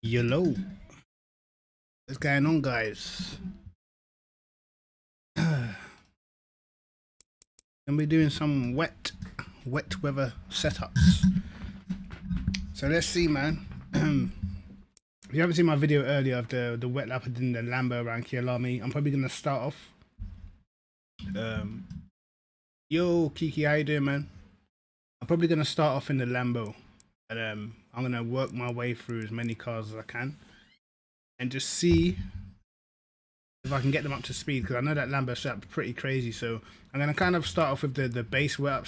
Hello, what's going on, guys? Gonna be doing some wet weather setups. So let's see, man. If you haven't seen my video earlier of the wet lap I did in the Lambo around Kialami, I'm probably gonna start off. Yo, Kiki, how you doing, man? I'm probably gonna start off in the Lambo, and I'm gonna work my way through as many cars as I can, and just see if I can get them up to speed, because I know that Lambo setup's pretty crazy. So I'm gonna kind of start off with the base wet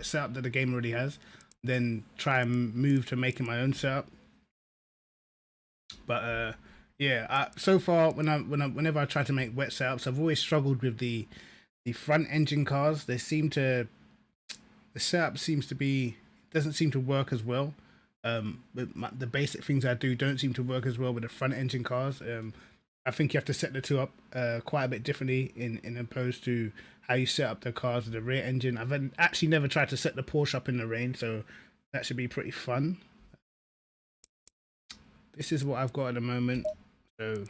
setup that the game already has, then try and move to making my own setup. But yeah, so far whenever I try to make wet setups, I've always struggled with the front engine cars. The setup doesn't seem to work as well. The basic things I do don't seem to work as well with the front engine cars. I think you have to set the two up quite a bit differently in opposed to how you set up the cars with the rear engine. I've actually never tried to set the Porsche up in the rain, so that should be pretty fun. This is what I've got at the moment. So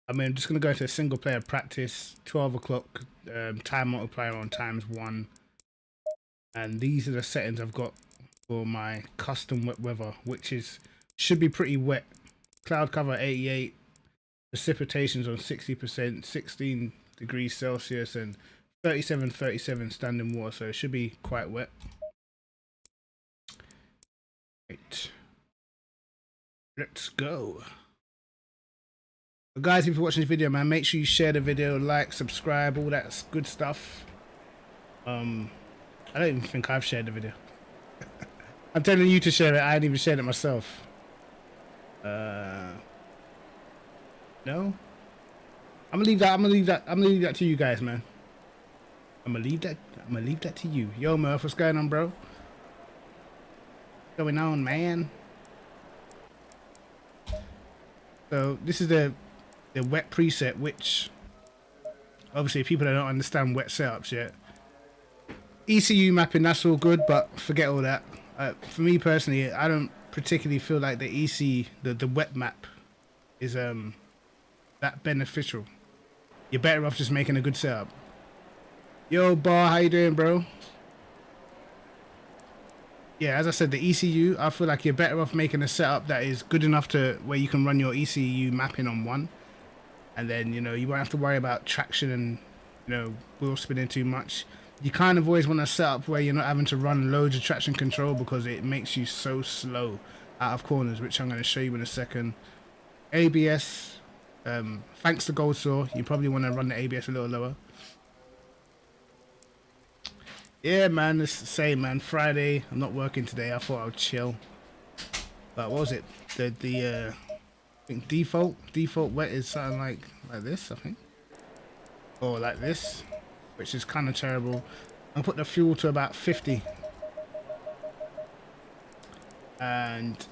I'm just going to go into a single player practice, 12 o'clock, time multiplier on ×1. And these are the settings I've got for my custom wet weather, which should be pretty wet. Cloud cover 88, precipitations on 60%, 16 degrees Celsius, and 37 standing water, so it should be quite wet. Right. Let's go. But guys, if you're watching this video, man, make sure you share the video, like, subscribe, all that good stuff. I don't even think I've shared the video. I'm telling you to share it. I ain't even shared it myself. No. I'm gonna leave that to you guys, man. I'm gonna leave that to you. Yo, Murph, what's going on, bro? What's going on, man? So this is the wet preset, which obviously people that don't understand wet setups yet. ECU mapping, that's all good, but forget all that. For me personally, I don't particularly feel like the wet map is that beneficial. You're better off just making a good setup. Yo, Bar, how you doing, bro? Yeah, as I said, the ECU, I feel like you're better off making a setup that is good enough to where you can run your ECU mapping on one, and then you won't have to worry about traction and wheel spinning too much. You kind of always want a setup where you're not having to run loads of traction control, because it makes you so slow out of corners, which I'm going to show you in a second. ABS, thanks to Gold Saw, you probably want to run the ABS a little lower. Yeah, man, it's the same, man. Friday, I'm not working today. I thought I would chill. But what was it? I think default wet is something like this, I think, or like this, which is kind of terrible. I'll put the fuel to about 50, and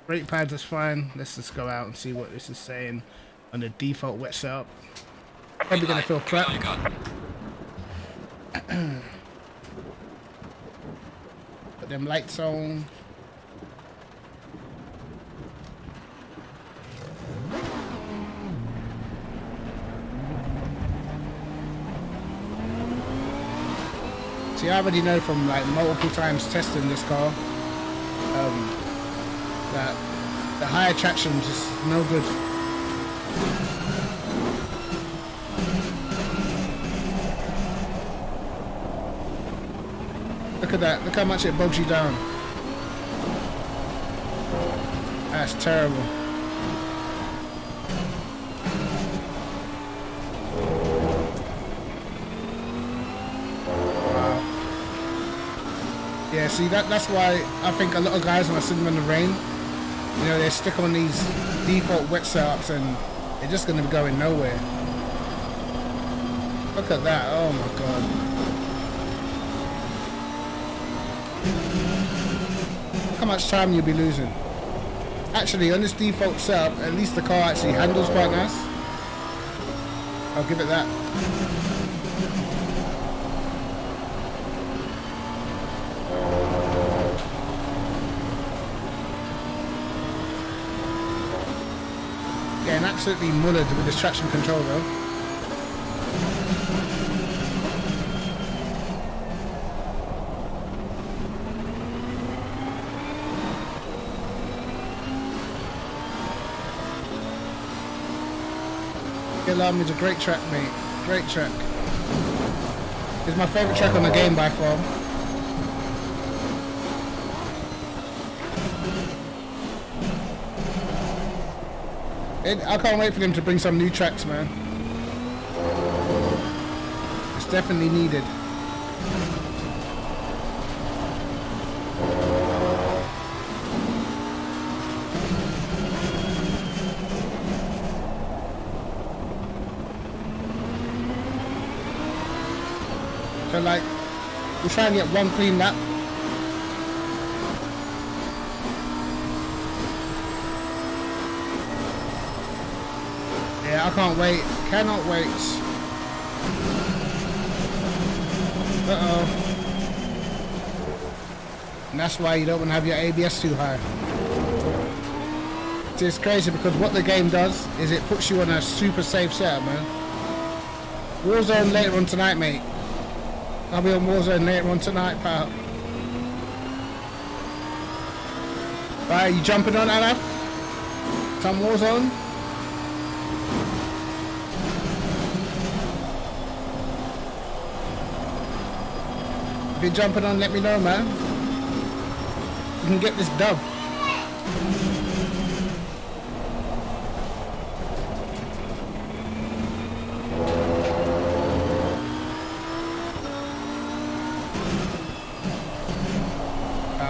brake pads is fine. Let's just go out and see what this is saying on the default wet setup. Probably gonna feel crap. Put them lights on. See, I already know from like multiple times testing this car that the higher traction is just no good. Look at that. Look how much it bogs you down. That's terrible. Wow. Yeah, see, that's why I think a lot of guys, when I see them in the rain, they stick on these default wet setups and they're just going to be going nowhere. Look at that. Oh my god. Look how much time you'll be losing. Actually, on this default setup, at least the car actually handles quite nice. I'll give it that. absolutely mullered with this traction control though. Alarm is a great track, mate. Great track. It's my favourite track on the game by far. I can't wait for them to bring some new tracks, man. It's definitely needed. So like, we'll try and get one clean lap. Yeah, I can't wait. Cannot wait. Uh-oh. And that's why you don't want to have your ABS too high. It's crazy because what the game does is it puts you on a super safe setup, man. Warzone later on tonight, mate. I'll be on Warzone later on tonight, pal. Right, you jumping on, Alaf? Some Warzone? If you're jumping on, let me know, man. We can get this dub.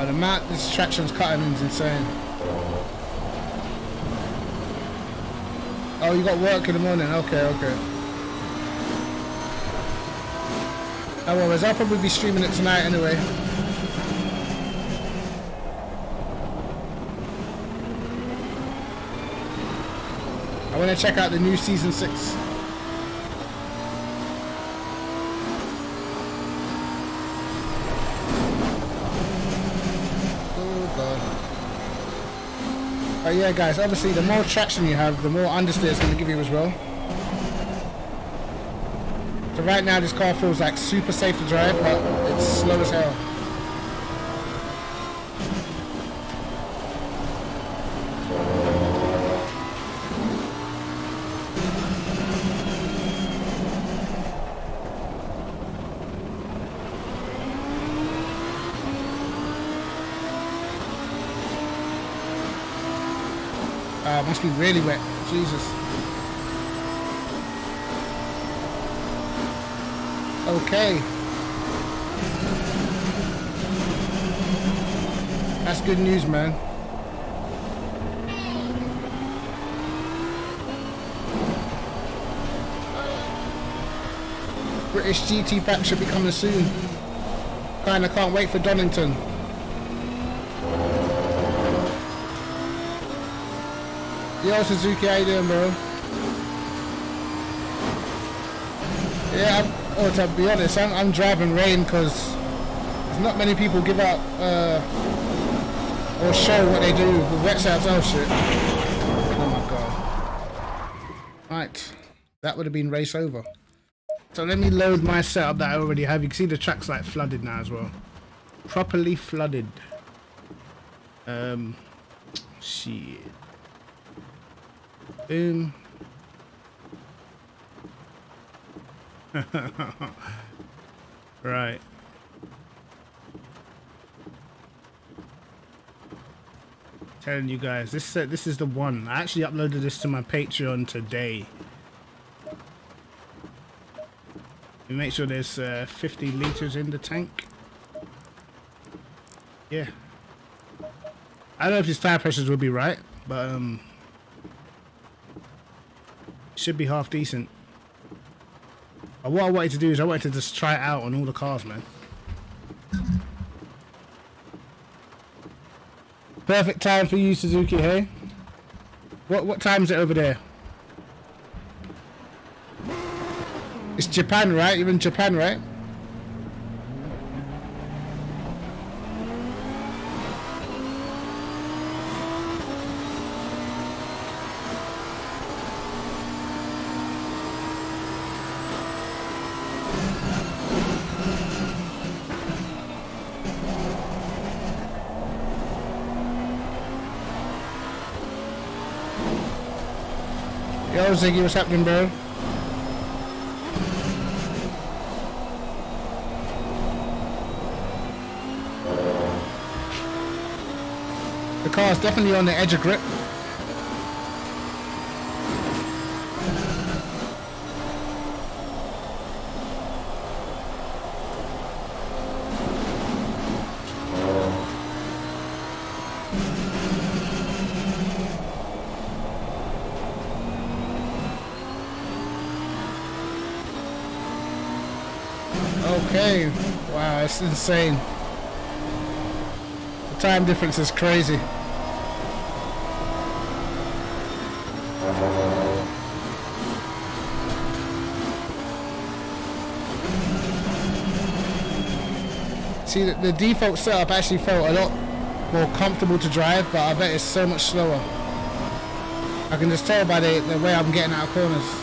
The amount this traction's cutting is insane. Oh, you got work in the morning? Okay, okay. Oh well, I'll probably be streaming it tonight anyway. I want to check out the new season 6. But yeah, guys, obviously the more traction you have, the more understeer it's going to give you as well. So right now this car feels like super safe to drive, but it's slow as hell. Must be really wet. Jesus. Okay. That's good news, man. British GT pack should be coming soon. Kinda can't wait for Donington. Yo, Suzuki, how you doing, bro? Yeah, to be honest, I'm driving rain because there's not many people give out or show what they do with wet sets. Oh shit! Oh my god! Right, that would have been race over. So let me load my setup that I already have. You can see the track's like flooded now as well, properly flooded. Shit. Boom. Right. Telling you guys, this is the one. I actually uploaded this to my Patreon today. We make sure there's 50 liters in the tank. Yeah. I don't know if his tire pressures will be right, but should be half decent. But what I wanted to do is I wanted to just try it out on all the cars, man. Perfect time for you, Suzuki, hey? What time is it over there? It's Japan, right? You're in Japan, right? Yo, Ziggy, what's happening, bro? The car's definitely on the edge of grip. Okay, wow, it's insane. The time difference is crazy. See, the default setup actually felt a lot more comfortable to drive, but I bet it's so much slower. I can just tell by the way I'm getting out of corners.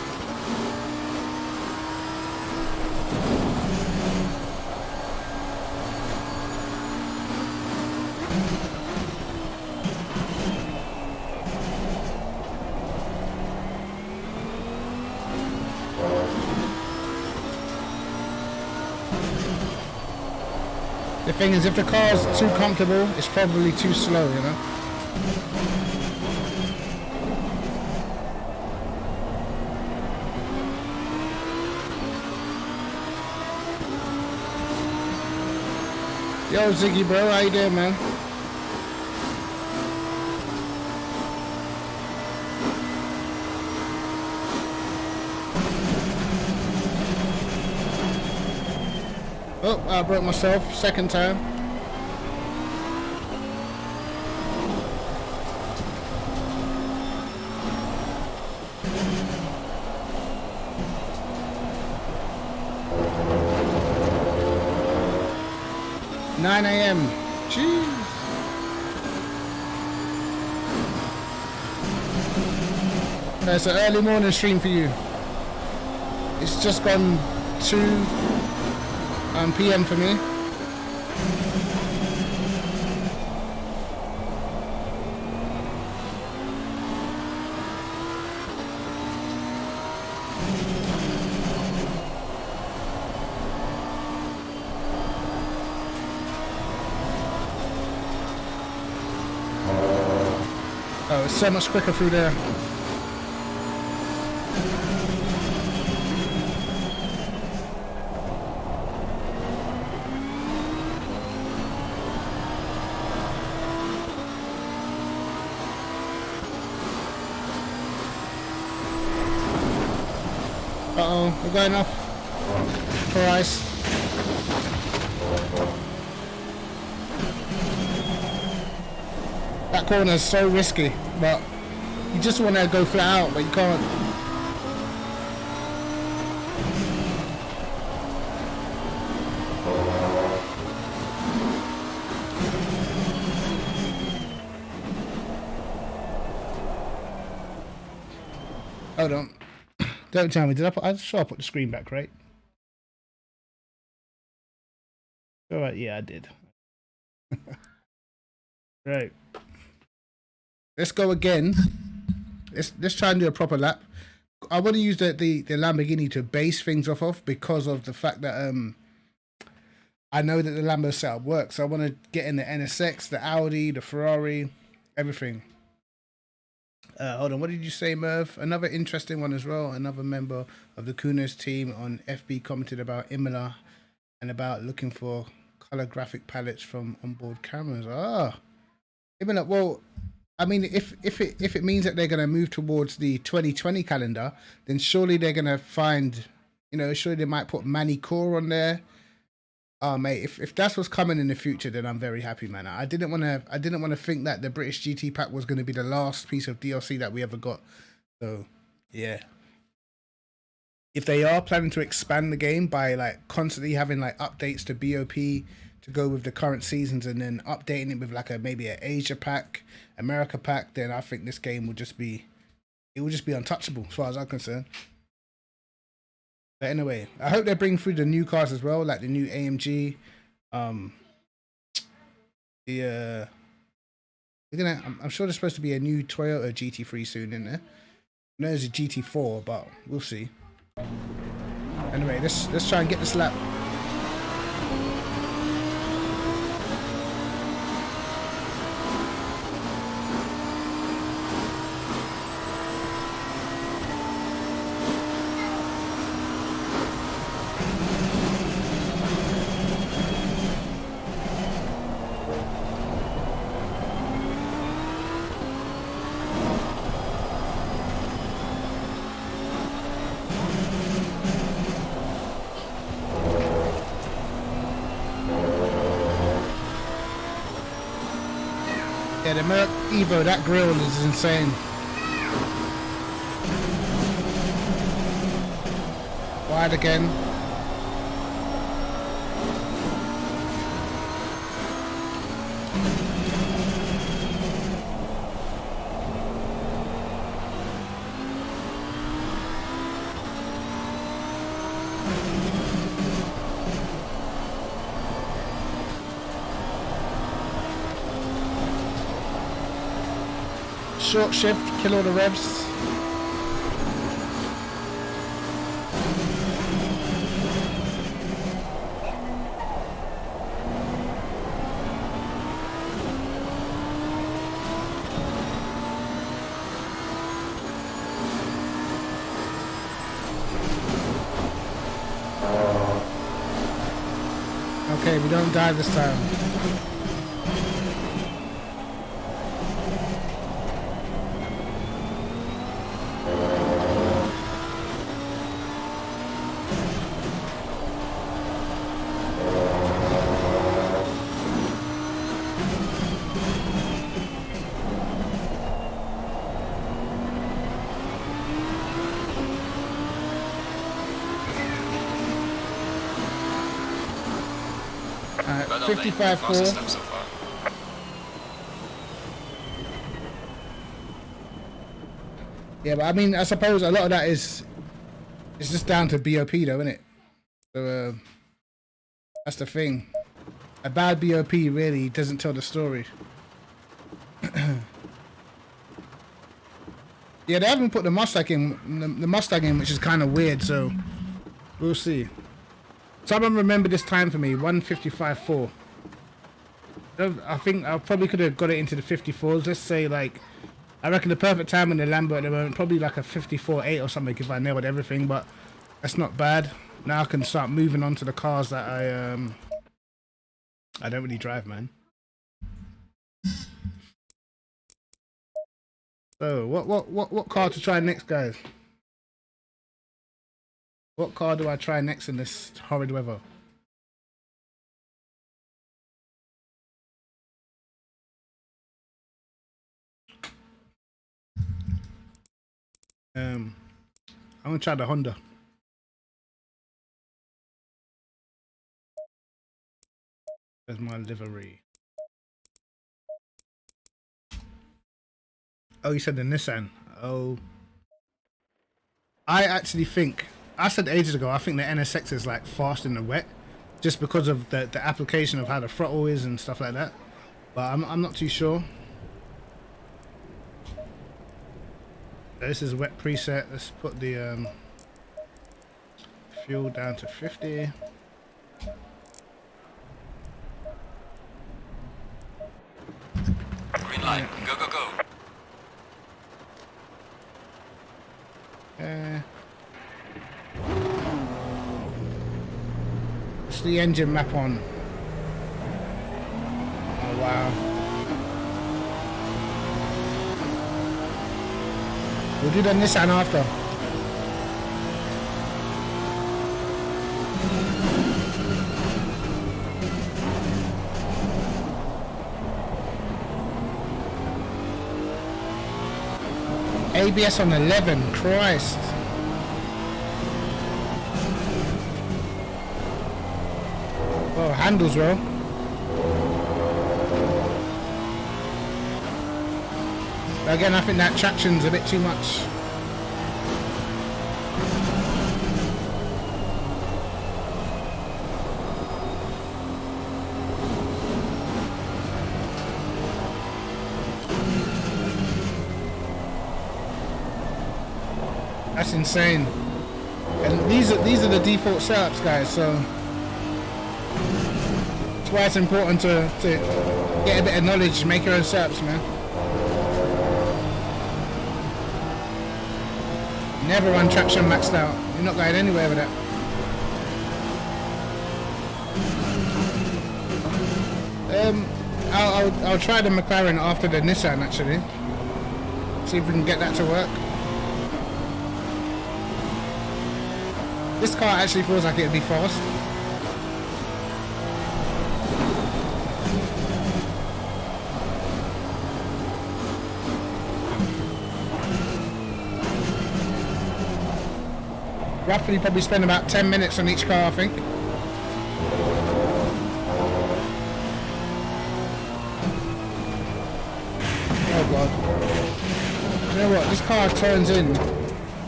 The thing is, if the car's too comfortable, it's probably too slow, you know? Yo, Ziggy, bro, how you doing, man? Oh, I broke myself, second time. $9 AM. Jeez. It's an early morning stream for you. It's just gone 2 PM for me. Oh, it's so much quicker through there. Uh-oh, we're going off for ice. That corner is so risky, but you just want to go flat out, but you can't. Hold on. Don't tell me, I'm sure I put the screen back, right? Alright, yeah, I did. Right. Let's go again. Let's try and do a proper lap. I want to use the Lamborghini to base things off of because of the fact that I know that the Lambo setup works. So I want to get in the NSX, the Audi, the Ferrari, everything. Hold on, what did you say, Merv? Another interesting one as well. Another member of the Kunos team on FB commented about Imola and about looking for color graphic palettes from onboard cameras. Ah, Imola. Well, I mean, if it means that they're going to move towards the 2020 calendar, then surely they're going to find, you know, surely they might put Core on there. Oh, mate, if that's what's coming in the future, then I'm very happy, man. I didn't want to think that the British GT pack was going to be the last piece of DLC that we ever got. So, yeah. If they are planning to expand the game by like constantly having like updates to BOP to go with the current seasons and then updating it with like maybe an Asia pack, America pack, then I think this game will just be untouchable as far as I'm concerned. But anyway, I hope they bring through the new cars as well, like the new AMG. I'm sure there's supposed to be a new Toyota GT3 soon in there. There's a GT4, but we'll see. Anyway, let's try and get this lap. Yeah, the Merc Evo, that grille is insane. Wide again. Short shift, kill all the revs. Okay, we don't die this time. Alright, 55.4. Yeah, but I mean, I suppose a lot of that is it's just down to BOP though, isn't it? So that's the thing. A bad BOP really doesn't tell the story. Yeah, they haven't put the Mustang in, the Mustang in, which is kind of weird. So we'll see. Someone remember this time for me, 155.4. I think I probably could have got it into the 54s. Let's say like, I reckon the perfect time in the Lambo at the moment, probably like a 54.8 or something if I nailed everything, but that's not bad. Now I can start moving on to the cars that I don't really drive, man. So what car to try next, guys? What car do I try next in this horrid weather? I'm gonna try the Honda. There's my livery. Oh, you said the Nissan. Oh, I actually think, I said ages ago, I think the NSX is like fast in the wet, just because of the application of how the throttle is and stuff like that. But I'm not too sure. This is a wet preset. Let's put the fuel down to 50. Green light. Go, go, go. It's the engine map on. Oh wow. We'll do the Nissan after. ABS on 11, Christ. Oh, handles well. But again, I think that traction's a bit too much. That's insane. And these are the default setups, guys. So that's why it's important to get a bit of knowledge, make your own setups, man. Never run traction maxed out. You're not going anywhere with that. I'll try the McLaren after the Nissan actually. See if we can get that to work. This car actually feels like it'd be fast. Roughly probably spend about 10 minutes on each car, I think. Oh god. You know what? This car turns in.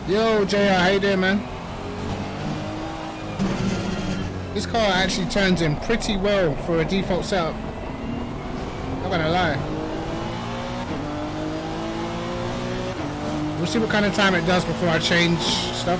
Yo, JR, how you doing, man? This car actually turns in pretty well for a default setup. Not gonna lie. We'll see what kind of time it does before I change stuff.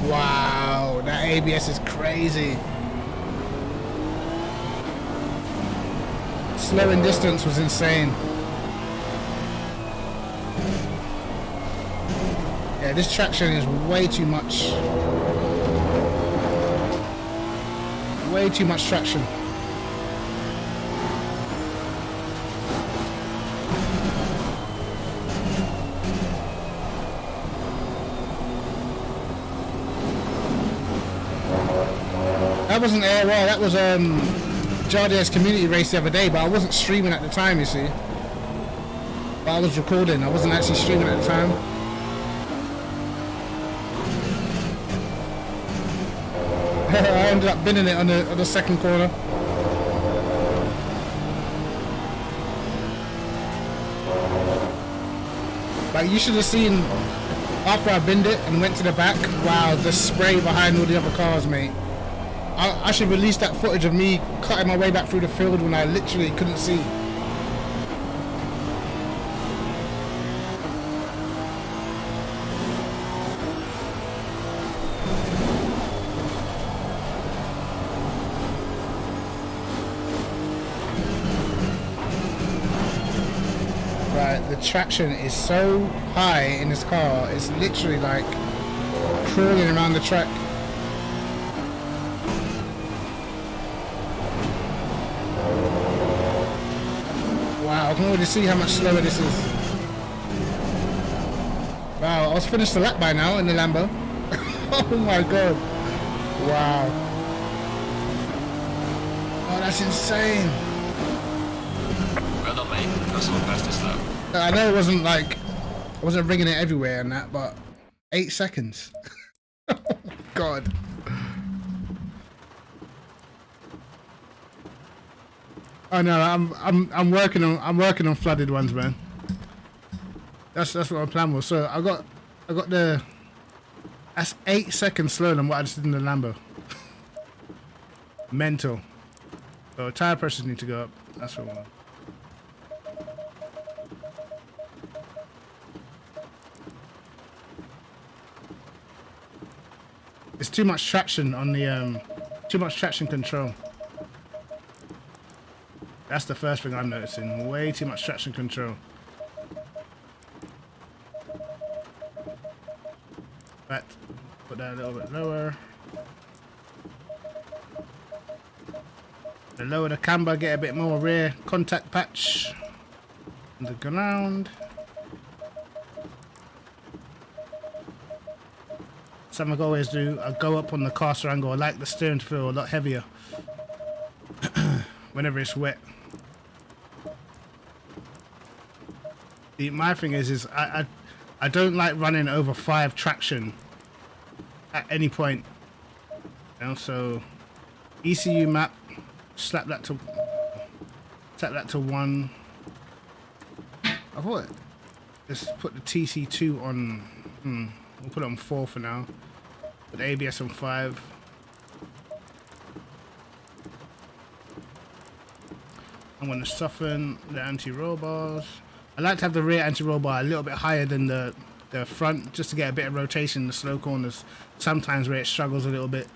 Wow, that ABS is crazy. Slow in distance was insane. Yeah, this traction is way too much. Way too much traction. That wasn't AOL, that was JRDS community race the other day, but I wasn't streaming at the time, you see. But I was recording, I wasn't actually streaming at the time. I ended up binning it on the second corner. Like, you should have seen after I binned it and went to the back. Wow, the spray behind all the other cars, mate. I should release that footage of me cutting my way back through the field when I literally couldn't see. Right, the traction is so high in this car, it's literally like crawling around the track. I can already see how much slower this is. Wow, I was finished the lap by now in the Lambo. Oh my god. Wow. Oh, that's insane. Well done, mate. That's the fastest lap. I know it wasn't like, I wasn't ringing it everywhere and that, but 8 seconds. Oh god. Oh no, I'm working on flooded ones, man. That's what my plan was. So I got the, that's 8 seconds slower than what I just did in the Lambo. Mental. So tire pressures need to go up. That's what I want. It's too much traction on the too much traction control. That's the first thing I'm noticing. Way too much traction control. Right, put that a little bit lower. The lower the camber, get a bit more rear contact patch on the ground. Something I always do, I go up on the caster angle. I like the steering to feel a lot heavier whenever it's wet. My thing is I don't like running over 5 traction at any point. You know, so ECU map, slap that to 1. I thought let's put the TC2 on. We'll put it on 4 for now. Put the ABS on 5. I'm going to soften the anti-roll bars. I like to have the rear anti-roll bar a little bit higher than the front, just to get a bit of rotation in the slow corners, sometimes where it struggles a little bit.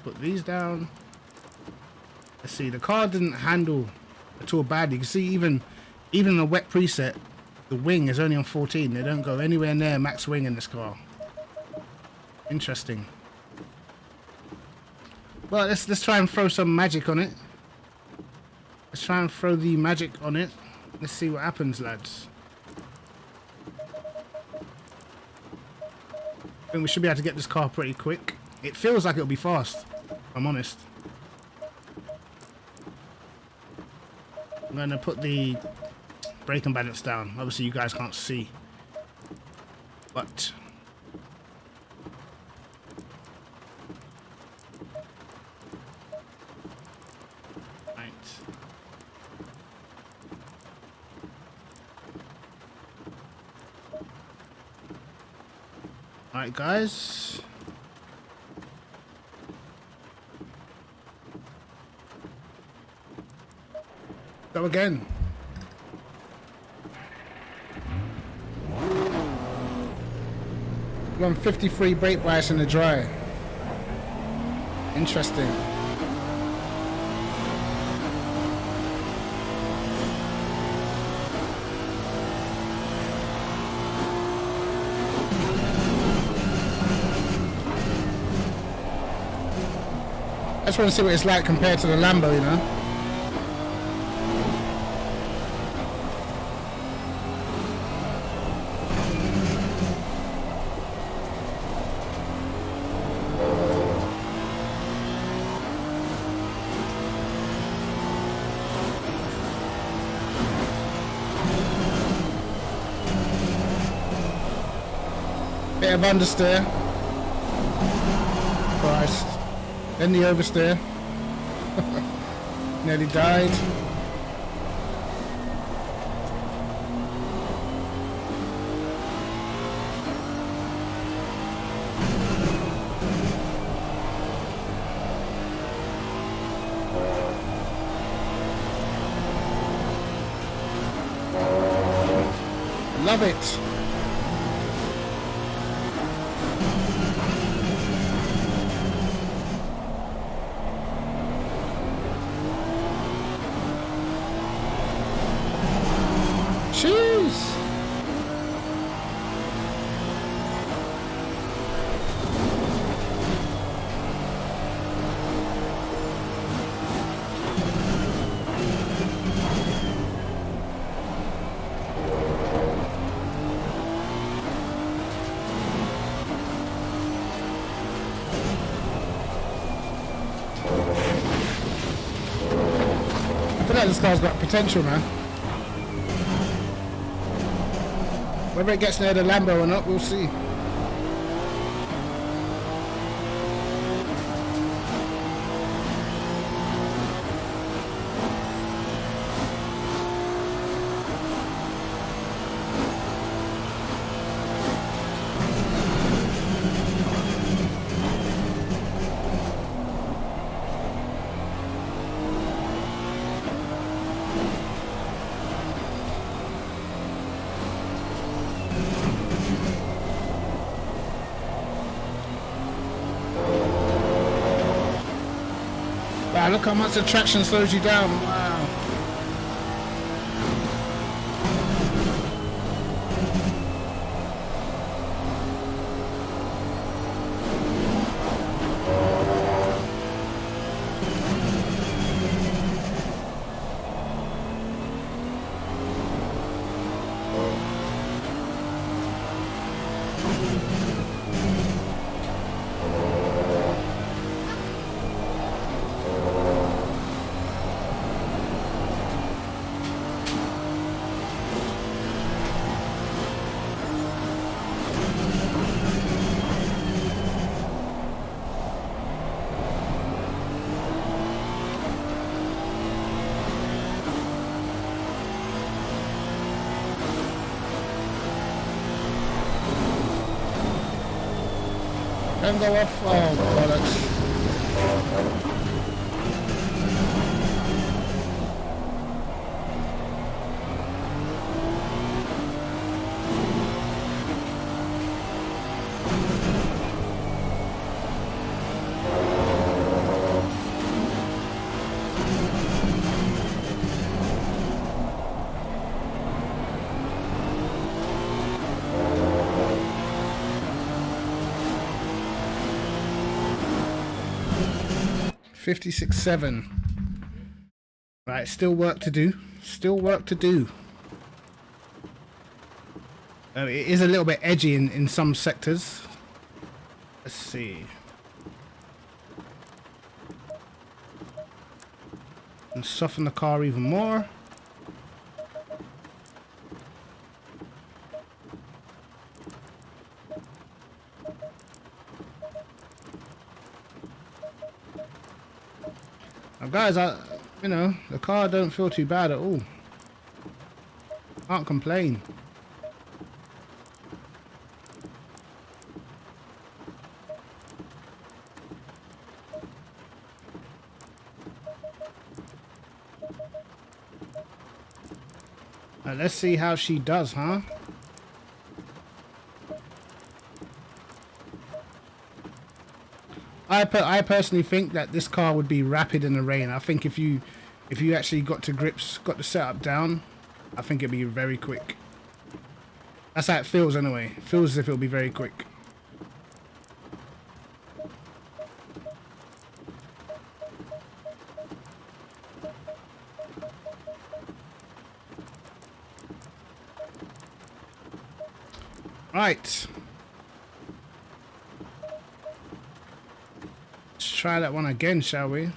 Put these down. Let's see, the car didn't handle at all badly. You can see even in a wet preset, the wing is only on 14. They don't go anywhere near max wing in this car. Interesting. Well, let's try and throw some magic on it. Let's try and throw the magic on it. Let's see what happens, lads. I think we should be able to get this car pretty quick. It feels like it'll be fast, if I'm honest. I'm going to put the braking balance down. Obviously, you guys can't see. But right. Alright, guys. Go again. Run 53 brake bias in the dry. Interesting. I just want to see what it's like compared to the Lambo, you know? Bit of understeer. Christ. Then the oversteer. Nearly died. Love it. Jeez. I feel like this car's got potential, man. Whether it gets near the Lambo or not, we'll see. Wow, look how much the traction slows you down. Wow. Don't go off. Oh, bollocks. 56.7. Right, still work to do. Still work to do. It is a little bit edgy in some sectors. Let's see. And soften the car even more. Now guys, you know, the car don't feel too bad at all. Can't complain. Let's see how she does, huh? I personally think that this car would be rapid in the rain. I think if you actually got to grips, got the setup down, I think it'd be very quick. That's how it feels anyway. It feels as if it'll be very quick. Right. Let's try that one again, shall we?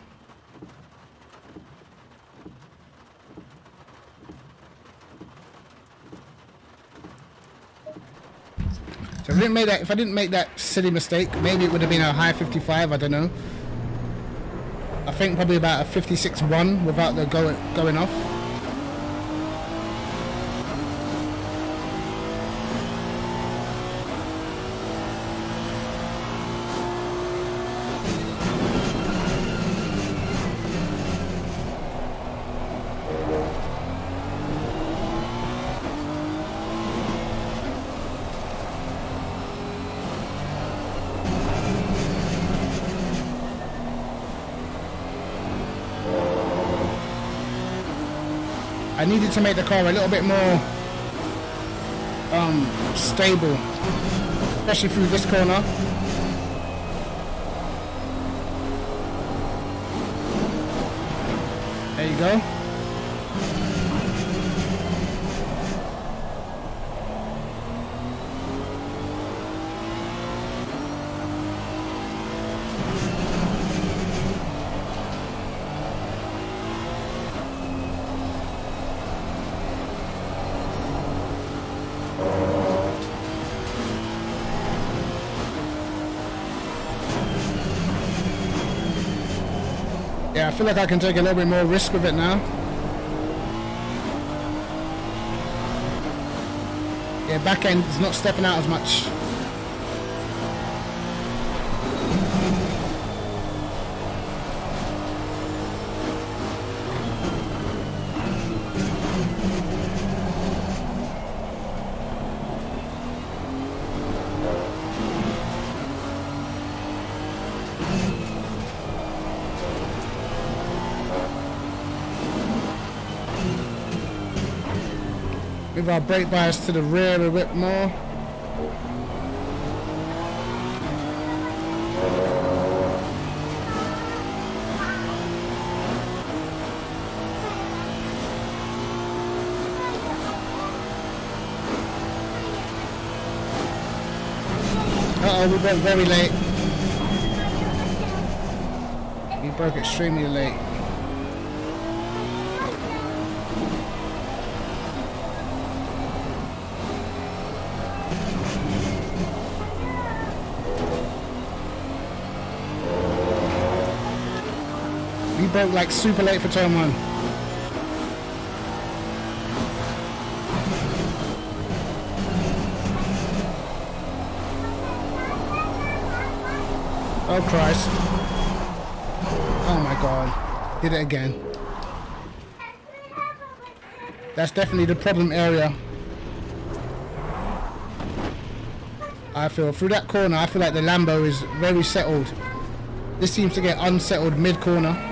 So if I didn't make that silly mistake, maybe it would have been a high 55, I don't know. I think probably about a 56.1 without the going off. I needed to make the car a little bit more stable, especially through this corner. There you go. Yeah, I feel like I can take a little bit more risk with it now. Yeah, back end is not stepping out as much. Move our brake bias to the rear a bit more. Uh-oh, we broke very late. We broke extremely late. Broke like super late for turn one. Oh Christ. Oh my god. Did it again. That's definitely the problem area. I feel through that corner, I feel like the Lambo is very settled. This seems to get unsettled mid-corner.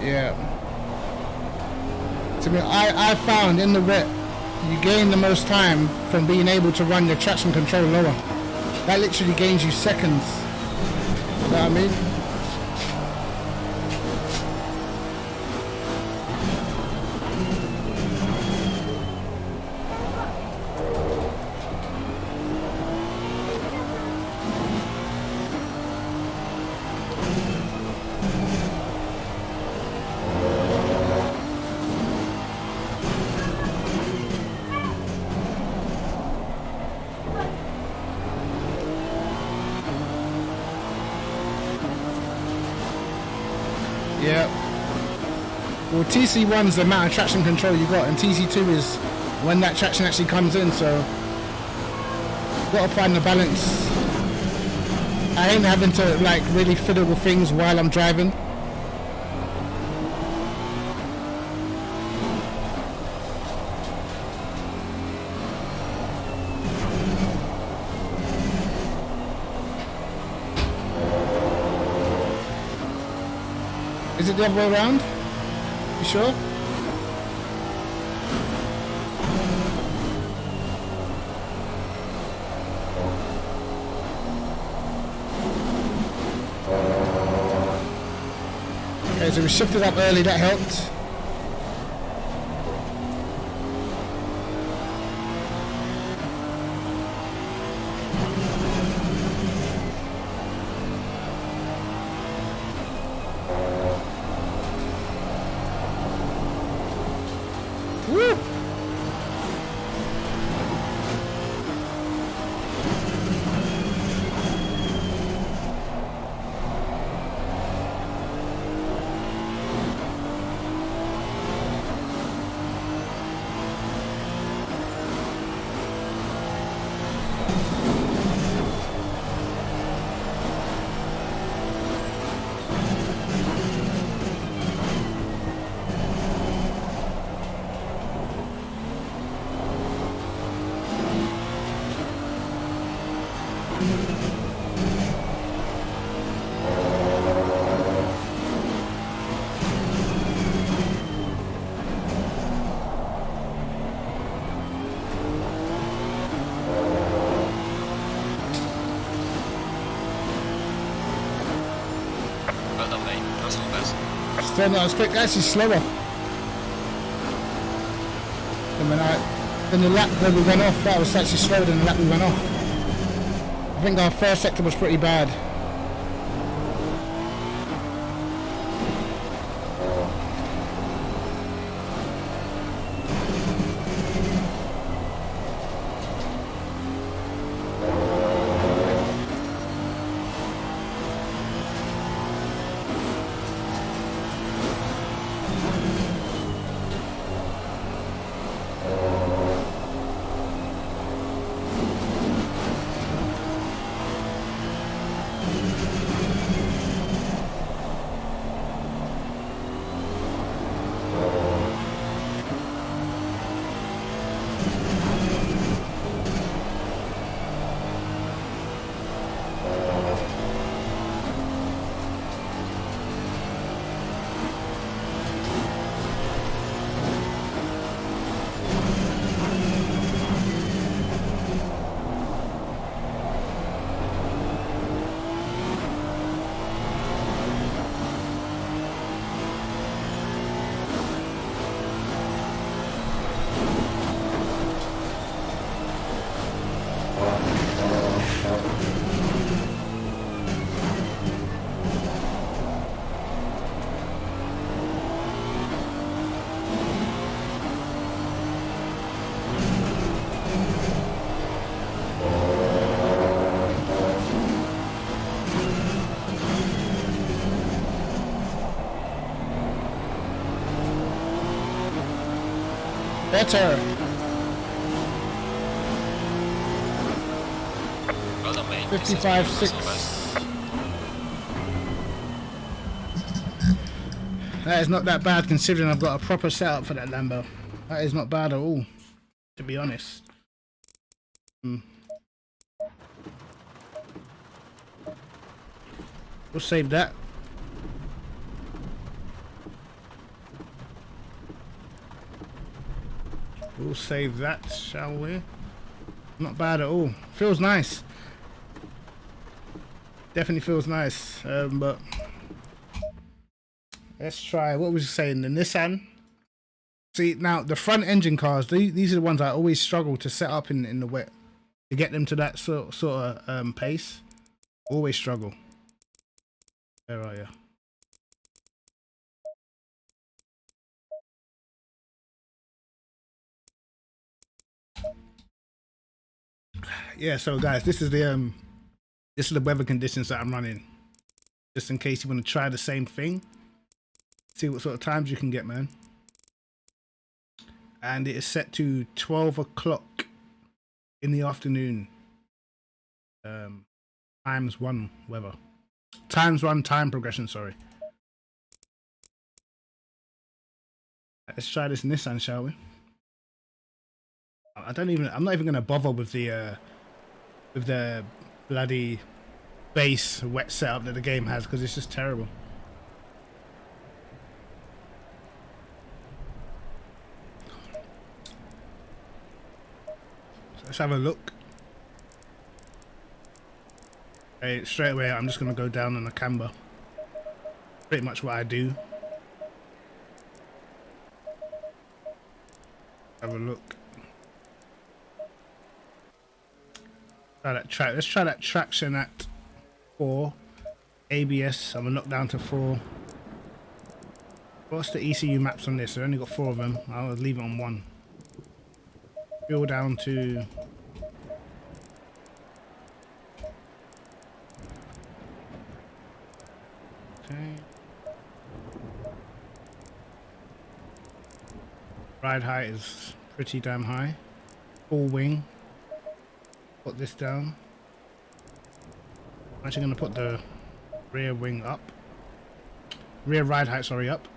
Yeah. To me, I found in the wet, you gain the most time from being able to run your traction control lower. That literally gains you seconds. You know what I mean? Yeah. Well, TC1 is the amount of traction control you got, and TC2 is when that traction actually comes in, so gotta find the balance. I ain't having to like really fiddle with things while I'm driving. Is it the other way around? You sure? Okay, so we shifted up early, that helped. Woo! Still not as quick, actually slower than the lap where we went off. That was actually slower than the lap we went off. I think our first sector was pretty bad. Better. Well done, mate. 55.6. That is not that bad considering I've got a proper setup for that Lambo. That is not bad at all, to be honest. We'll save that. We'll save that, shall we? Not bad at all. Feels nice. Definitely feels nice. But let's try. What was you saying? The Nissan. See, now the front engine cars. These are the ones I always struggle to set up in the wet to get them to that sort of pace. Always struggle. Where are you? Yeah, so guys, this is the weather conditions that I'm running, just in case you want to try the same thing, see what sort of times you can get, man. And it is set to 12 o'clock in the afternoon, ×1 weather, ×1 time progression, sorry. Let's try this Nissan, shall we? I'm not even gonna bother with the bloody base wet setup that the game has, because it's just terrible. So let's have a look. Okay, straight away I'm just gonna go down on the camber. Pretty much what I do. Have a look. Try that track. Let's try that traction at 4. ABS, I'm gonna knock down to 4. What's the ECU maps on this? I only got 4 of them. I'll leave it on 1. Fuel down to okay. Ride height is pretty damn high. Full wing. Put this down. I'm actually going to put the rear wing up. Rear ride height, sorry, up.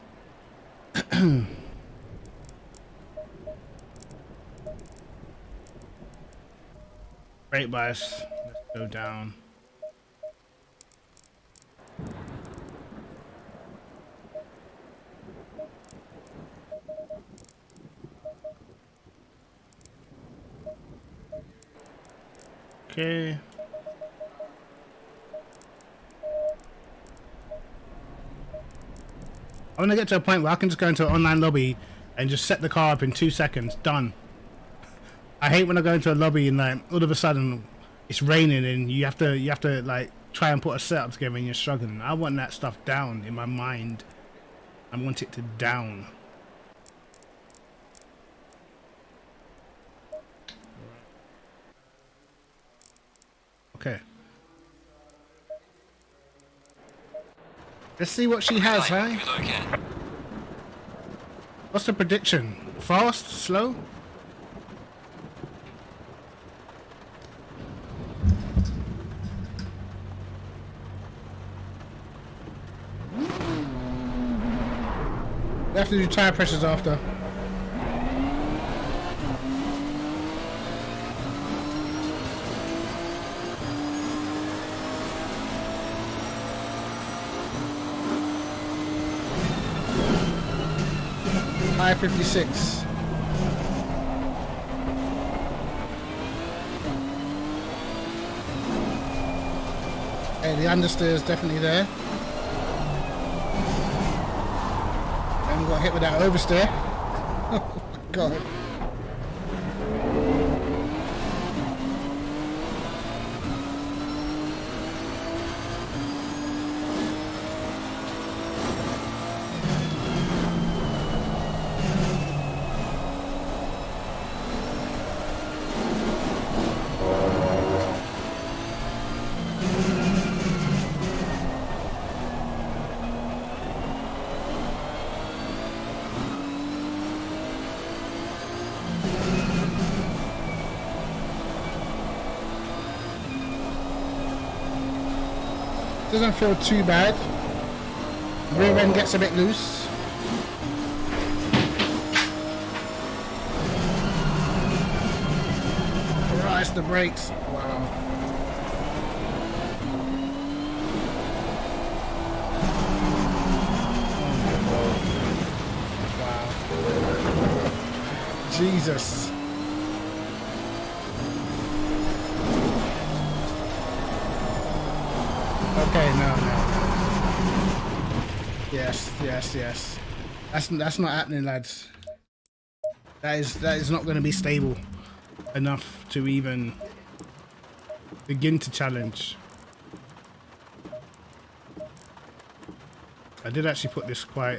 Brake bias. Let's go down. Okay. I'm gonna get to a point where I can just go into an online lobby and just set the car up in 2 seconds. Done. I hate when I go into a lobby and like all of a sudden it's raining and you have to like try and put a setup together and you're struggling. I want that stuff down in my mind. I want it to down. Okay. Let's see what she has, huh? What's the prediction? Fast? Slow? We have to do tire pressures after. I-56. Okay, the understeer is definitely there. And got hit with that oversteer. Oh my god. Doesn't feel too bad. Rear end gets a bit loose. Christ, the brakes. Wow. Jesus. Okay, no. Yes. That's not happening, lads. That is not going to be stable enough to even begin to challenge. I did actually put this quite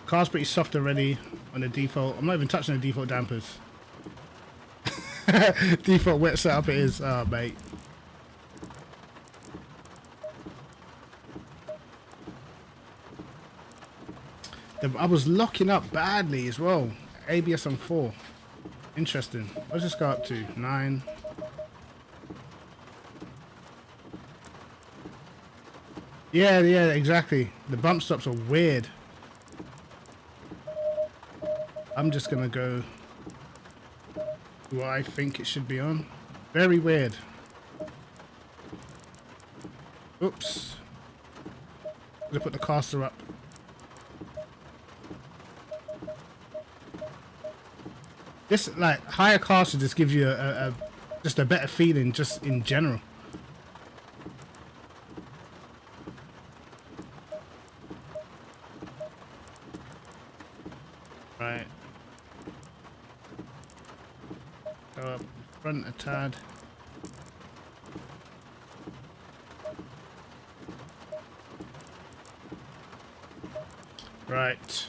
car's pretty soft already on the default. I'm not even touching the default dampers. Default wet setup it is. Oh, mate. I was locking up badly as well. ABS on 4. Interesting. What's this go up to? 9. Yeah, exactly. The bump stops are weird. I'm just gonna go what I think it should be on. Very weird. Oops. I'm gonna put the caster up. This, like, higher caster just gives you just a better feeling just in general. Right. Go up front a tad. Right.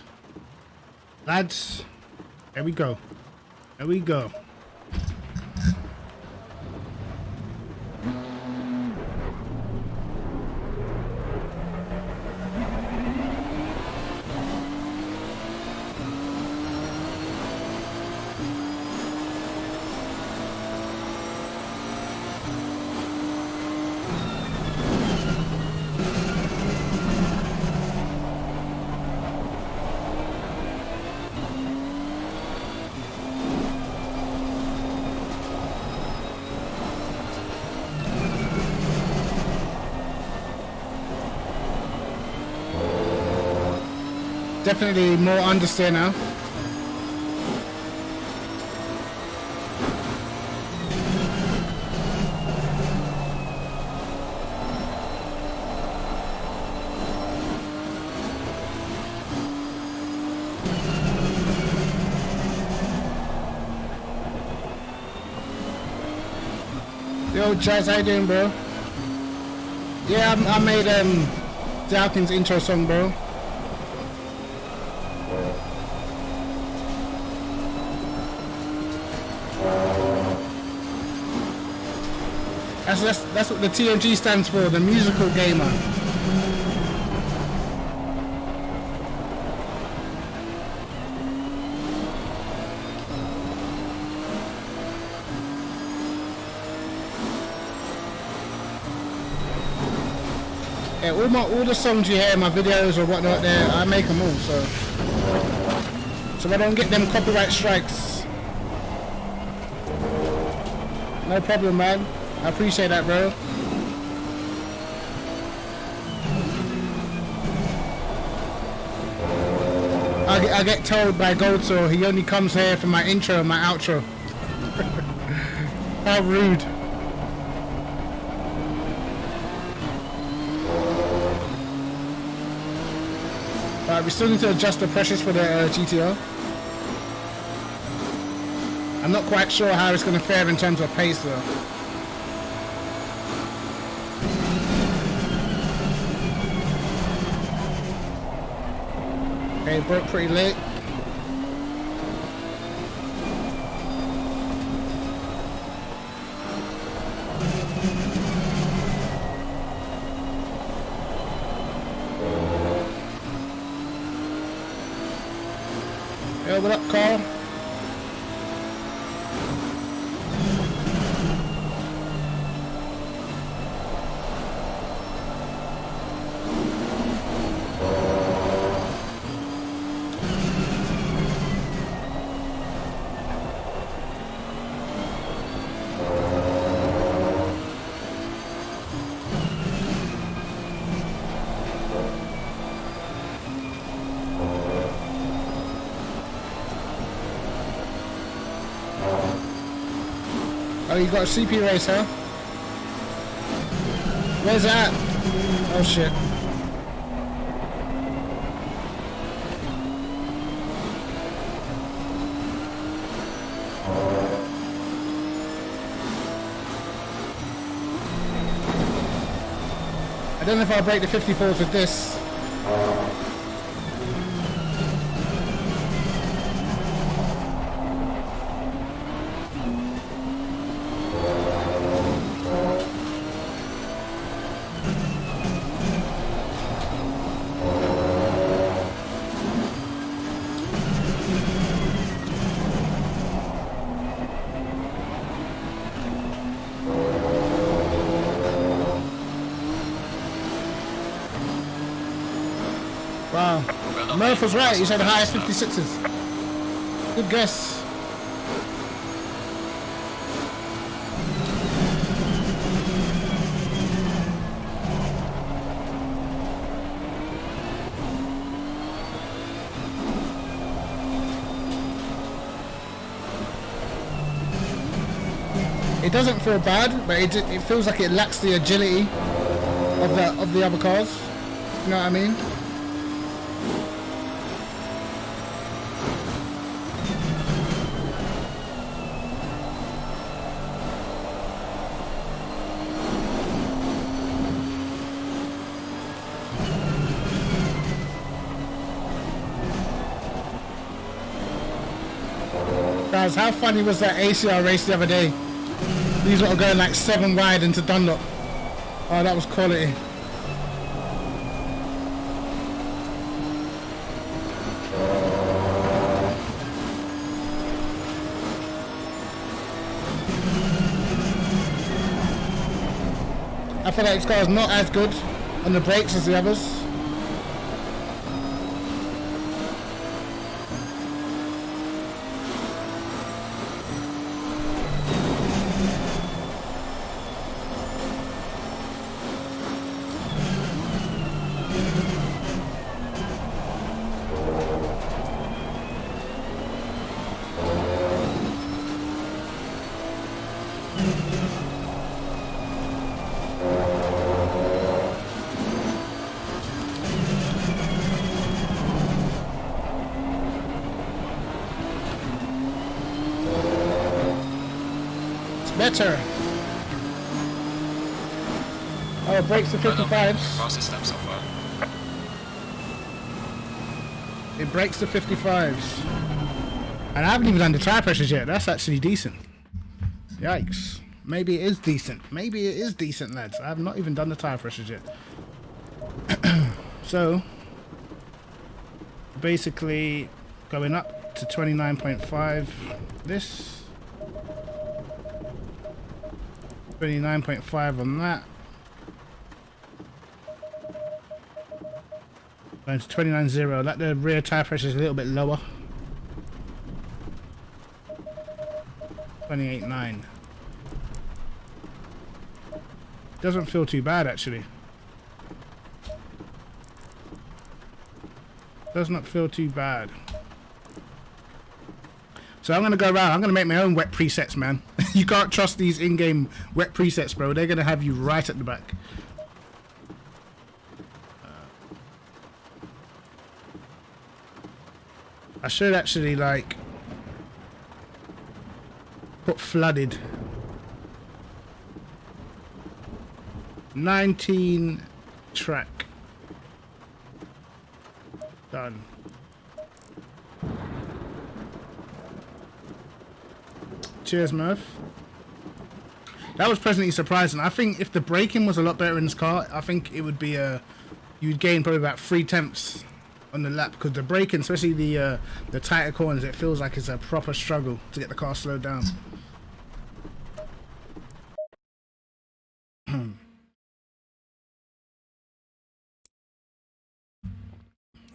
Lads, there we go. There we go. Definitely more understeer now. Yo, Chaz, how you doing, bro? Yeah, I made Dalkin's intro song, bro. That's what the TMG stands for, the musical gamer. Yeah, all the songs you hear in my videos or whatnot there, I make them all, so I don't get them copyright strikes. No problem, man. I appreciate that, bro. I get told by Goldsaw he only comes here for my intro and my outro. How rude. Right, we still need to adjust the pressures for the GT-R. I'm not quite sure how it's going to fare in terms of pace though. Okay, it broke pretty late. Yo, what up, Carl? Oh, you got a CP race, huh? Where's that? Oh shit. I don't know if I'll break the 54s with this. Wow. Murph was right, you said the highest 56s. Good guess. It doesn't feel bad, but it feels like it lacks the agility of the other cars. You know what I mean? Guys, how funny was that ACR race the other day? These were going like 7 wide into Dunlop. Oh, that was quality. I feel like this car is not as good on the brakes as the others. Better. Oh, it breaks the 55s. Fastest step so far. It breaks the 55s. And I haven't even done the tire pressures yet. That's actually decent. Yikes. Maybe it is decent. Maybe it is decent, lads. I have not even done the tire pressures yet. So, basically, going up to 29.5. This. 29.5 on that. Going to 29.0. Let the rear tire pressure is a little bit lower. 28.9. Doesn't feel too bad actually. Does not feel too bad. So I'm gonna go around. I'm gonna make my own wet presets, man. You can't trust these in-game wet presets, bro. They're gonna have you right at the back. I should actually like put flooded. 19 track. Done. Cheers, Murph. That was pleasantly surprising. I think if the braking was a lot better in this car, I think it would be you'd gain probably about 3 tenths on the lap, because the braking, especially the tighter corners, it feels like it's a proper struggle to get the car slowed down.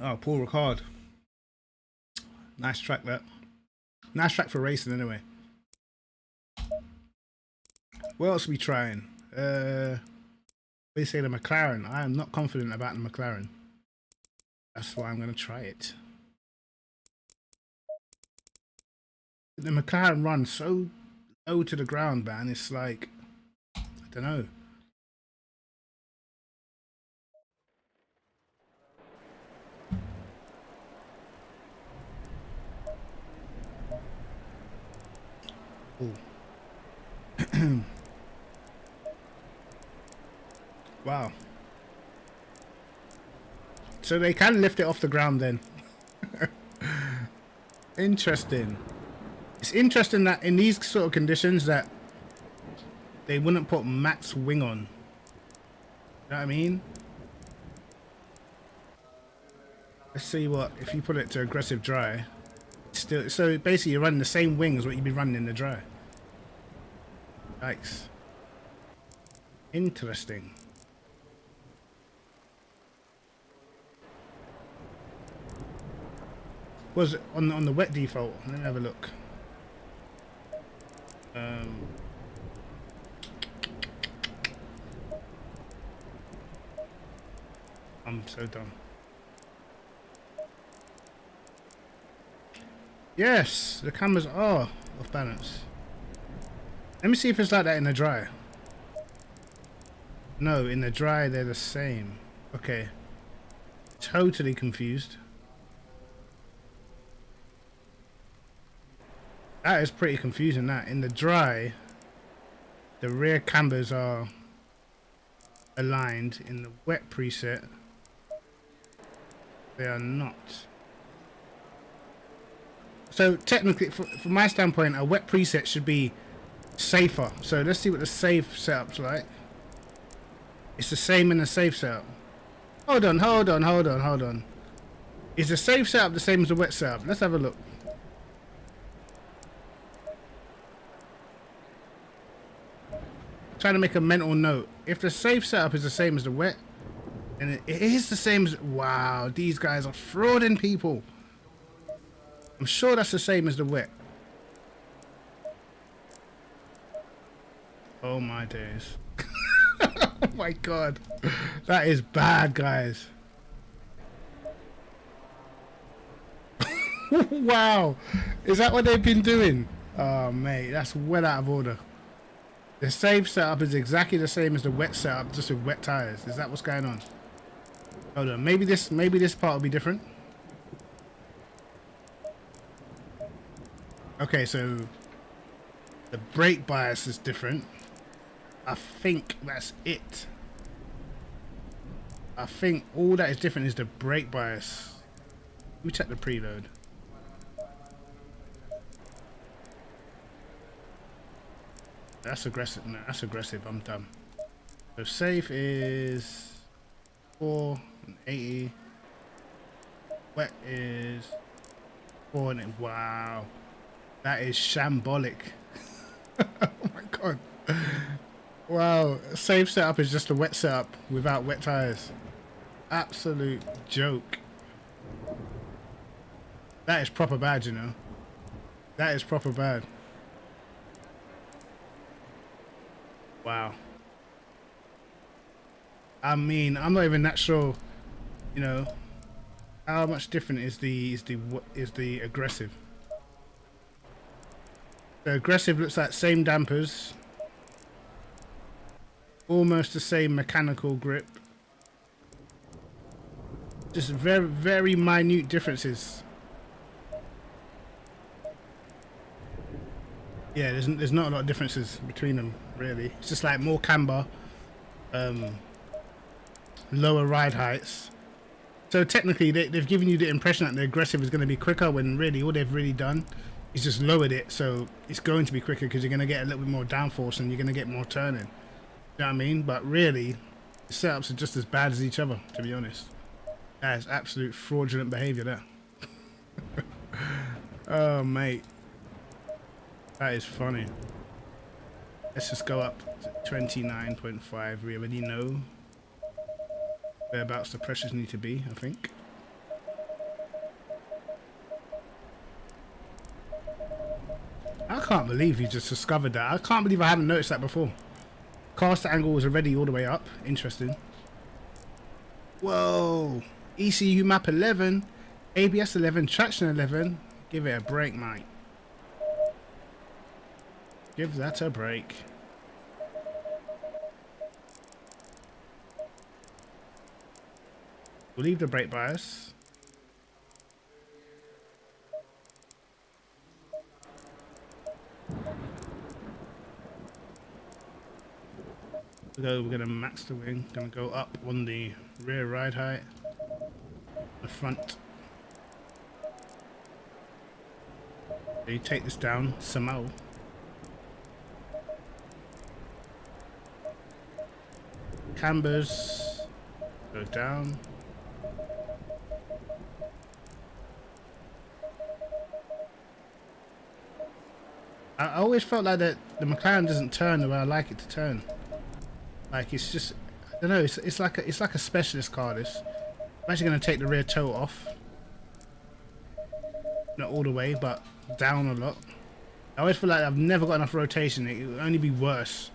Oh, Paul Ricard. Nice track, that. Nice track for racing anyway. What else are we trying? We say the McLaren. I am not confident about the McLaren. That's why I'm going to try it. The McLaren runs so low to the ground, man. It's like, I don't know. Wow. So they can lift it off the ground then. Interesting. It's interesting that in these sort of conditions that they wouldn't put max wing on. You know what I mean? Let's see what, if you put it to aggressive dry, still, so basically you're running the same wing as what you'd be running in the dry. Yikes. Interesting. Was it on the wet default? Let me have a look. I'm so dumb. Yes, the cameras are off balance. Let me see if it's like that in the dry. No, in the dry they're the same. Okay. Totally confused. That is pretty confusing, that. In the dry, the rear cambers are aligned. In the wet preset, they are not. So technically, from my standpoint, a wet preset should be safer. So let's see what the safe setup's like. It's the same in the safe setup. Hold on. Is the safe setup the same as the wet setup? Let's have a look. Trying to make a mental note. If the safe setup is the same as the wet, and it is the same as... Wow, these guys are frauding people. I'm sure that's the same as the wet. Oh my days. Oh my god. That is bad, guys. Wow. Is that what they've been doing? Oh mate, that's well out of order. The safe setup is exactly the same as the wet setup, just with wet tires. Is that what's going on? Hold on, maybe this part will be different. Okay, so the brake bias is different. I think that's it. I think all that is different is the brake bias. Let me check the preload. That's aggressive. No, that's aggressive. I'm done. So safe is 480. Wet is 400. Wow. That is shambolic. Oh my god. Wow. Safe setup is just a wet setup without wet tires. Absolute joke. That is proper bad, you know. That is proper bad. Wow. I mean, I'm not even that sure, you know, how much different is the aggressive. The aggressive looks like same dampers, almost the same mechanical grip, just very, very minute differences. Yeah, there's not a lot of differences between them, really. It's just like more camber, lower ride heights. So technically, they've given you the impression that the aggressive is going to be quicker, when really all they've really done is just lowered it, so it's going to be quicker because you're going to get a little bit more downforce and you're going to get more turning. You know what I mean? But really, the setups are just as bad as each other, to be honest. That is absolute fraudulent behavior there. Oh, mate. That is funny. Let's just go up to 29.5. We already know whereabouts the pressures need to be, I think. I can't believe you just discovered that. I can't believe I hadn't noticed that before. Cast angle was already all the way up. Interesting. Whoa. ECU map 11. ABS 11. Traction 11. Give it a break, mate. Give that a break. We'll leave the brake bias. We're gonna max the wing. Gonna go up on the rear ride height. The front. You take this down somehow. Cambers go down. I always felt like that the McLaren doesn't turn the way I like it to turn. Like it's just, I don't know. It's like a specialist car. This. I'm actually gonna take the rear toe off. Not all the way, but down a lot. I always feel like I've never got enough rotation. It will only be worse.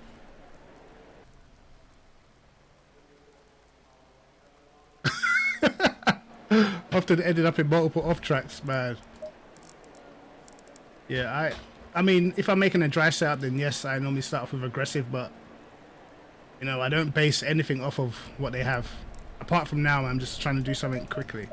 Often ended up in multiple off tracks, man. Yeah, I mean, if I'm making a dry setup, then yes, I normally start off with aggressive, but you know, I don't base anything off of what they have. Apart from now, I'm just trying to do something quickly.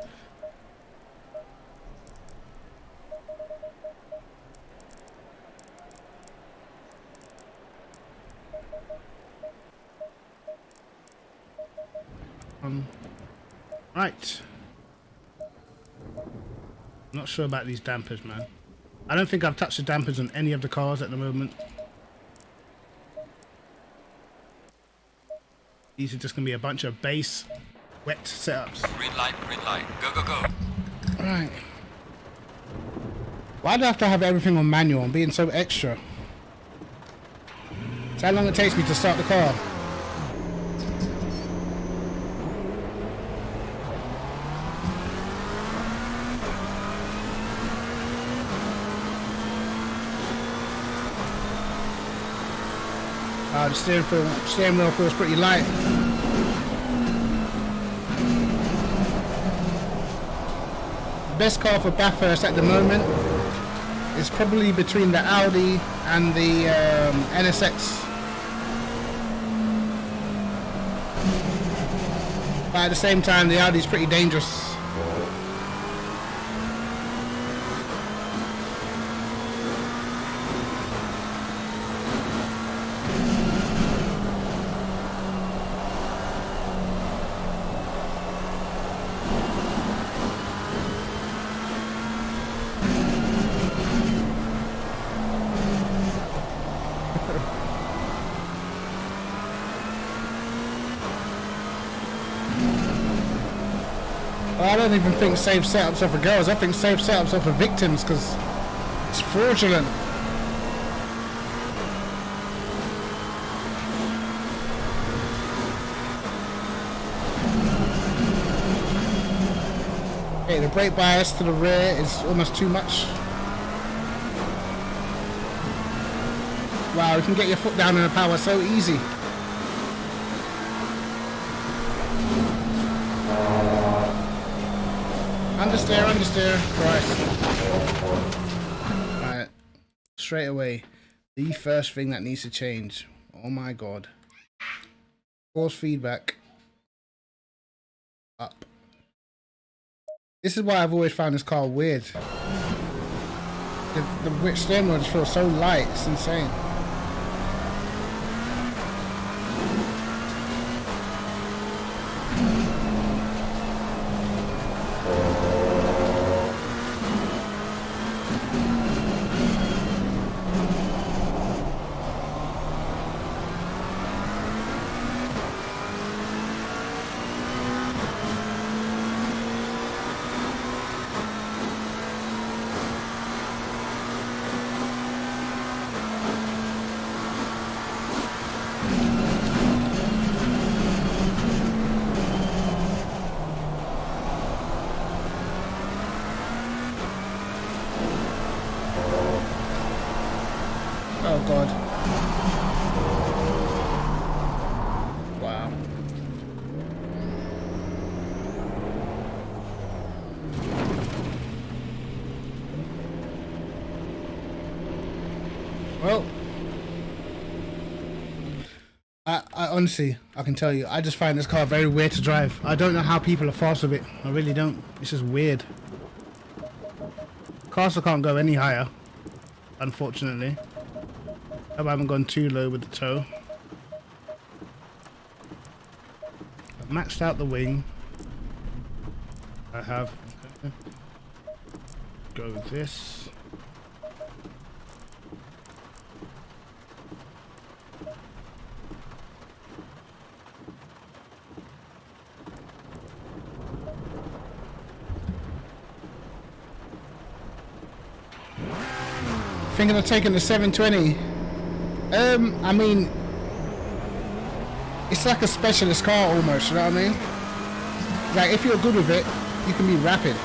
Right. Not sure about these dampers, man. I don't think I've touched the dampers on any of the cars at the moment. These are just going to be a bunch of base, wet setups. Green light, go, go, go. Right. Why do I have to have everything on manual? I'm being so extra. That's how long it takes me to start the car. The steering wheel feels pretty light. The best car for Bathurst at the moment is probably between the Audi and the NSX. But at the same time, the Audi is pretty dangerous. I don't even think safe setups are for girls. I think safe setups are for victims because it's fraudulent. Okay, the brake bias to the rear is almost too much. Wow, you can get your foot down in the power so easy. Understeer, Christ. Alright, straight away, the first thing that needs to change. Oh my god. Force feedback. Up. This is why I've always found this car weird. The steering wheel just feels so light, it's insane. god. Wow. Well, I honestly, I can tell you, I just find this car very weird to drive. I don't know how people are fast with it. I really don't. It's just weird. Corsa can't go any higher, unfortunately. I haven't gone too low with the toe. I've maxed out the wing. I have. Okay. Go with this. Thinking of taking the 720. I mean, it's like a specialist car almost, you know what I mean? Like, if you're good with it, you can be rapid.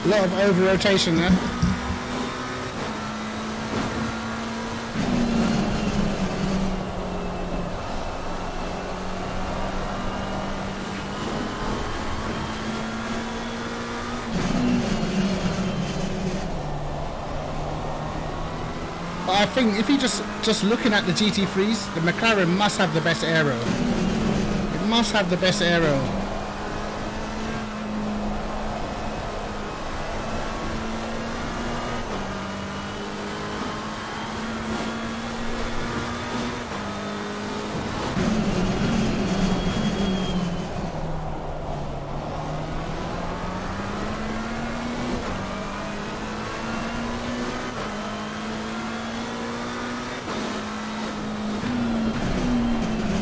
A lot of over rotation there. But I think if you just looking at the GT3s, the McLaren must have the best aero. It must have the best aero.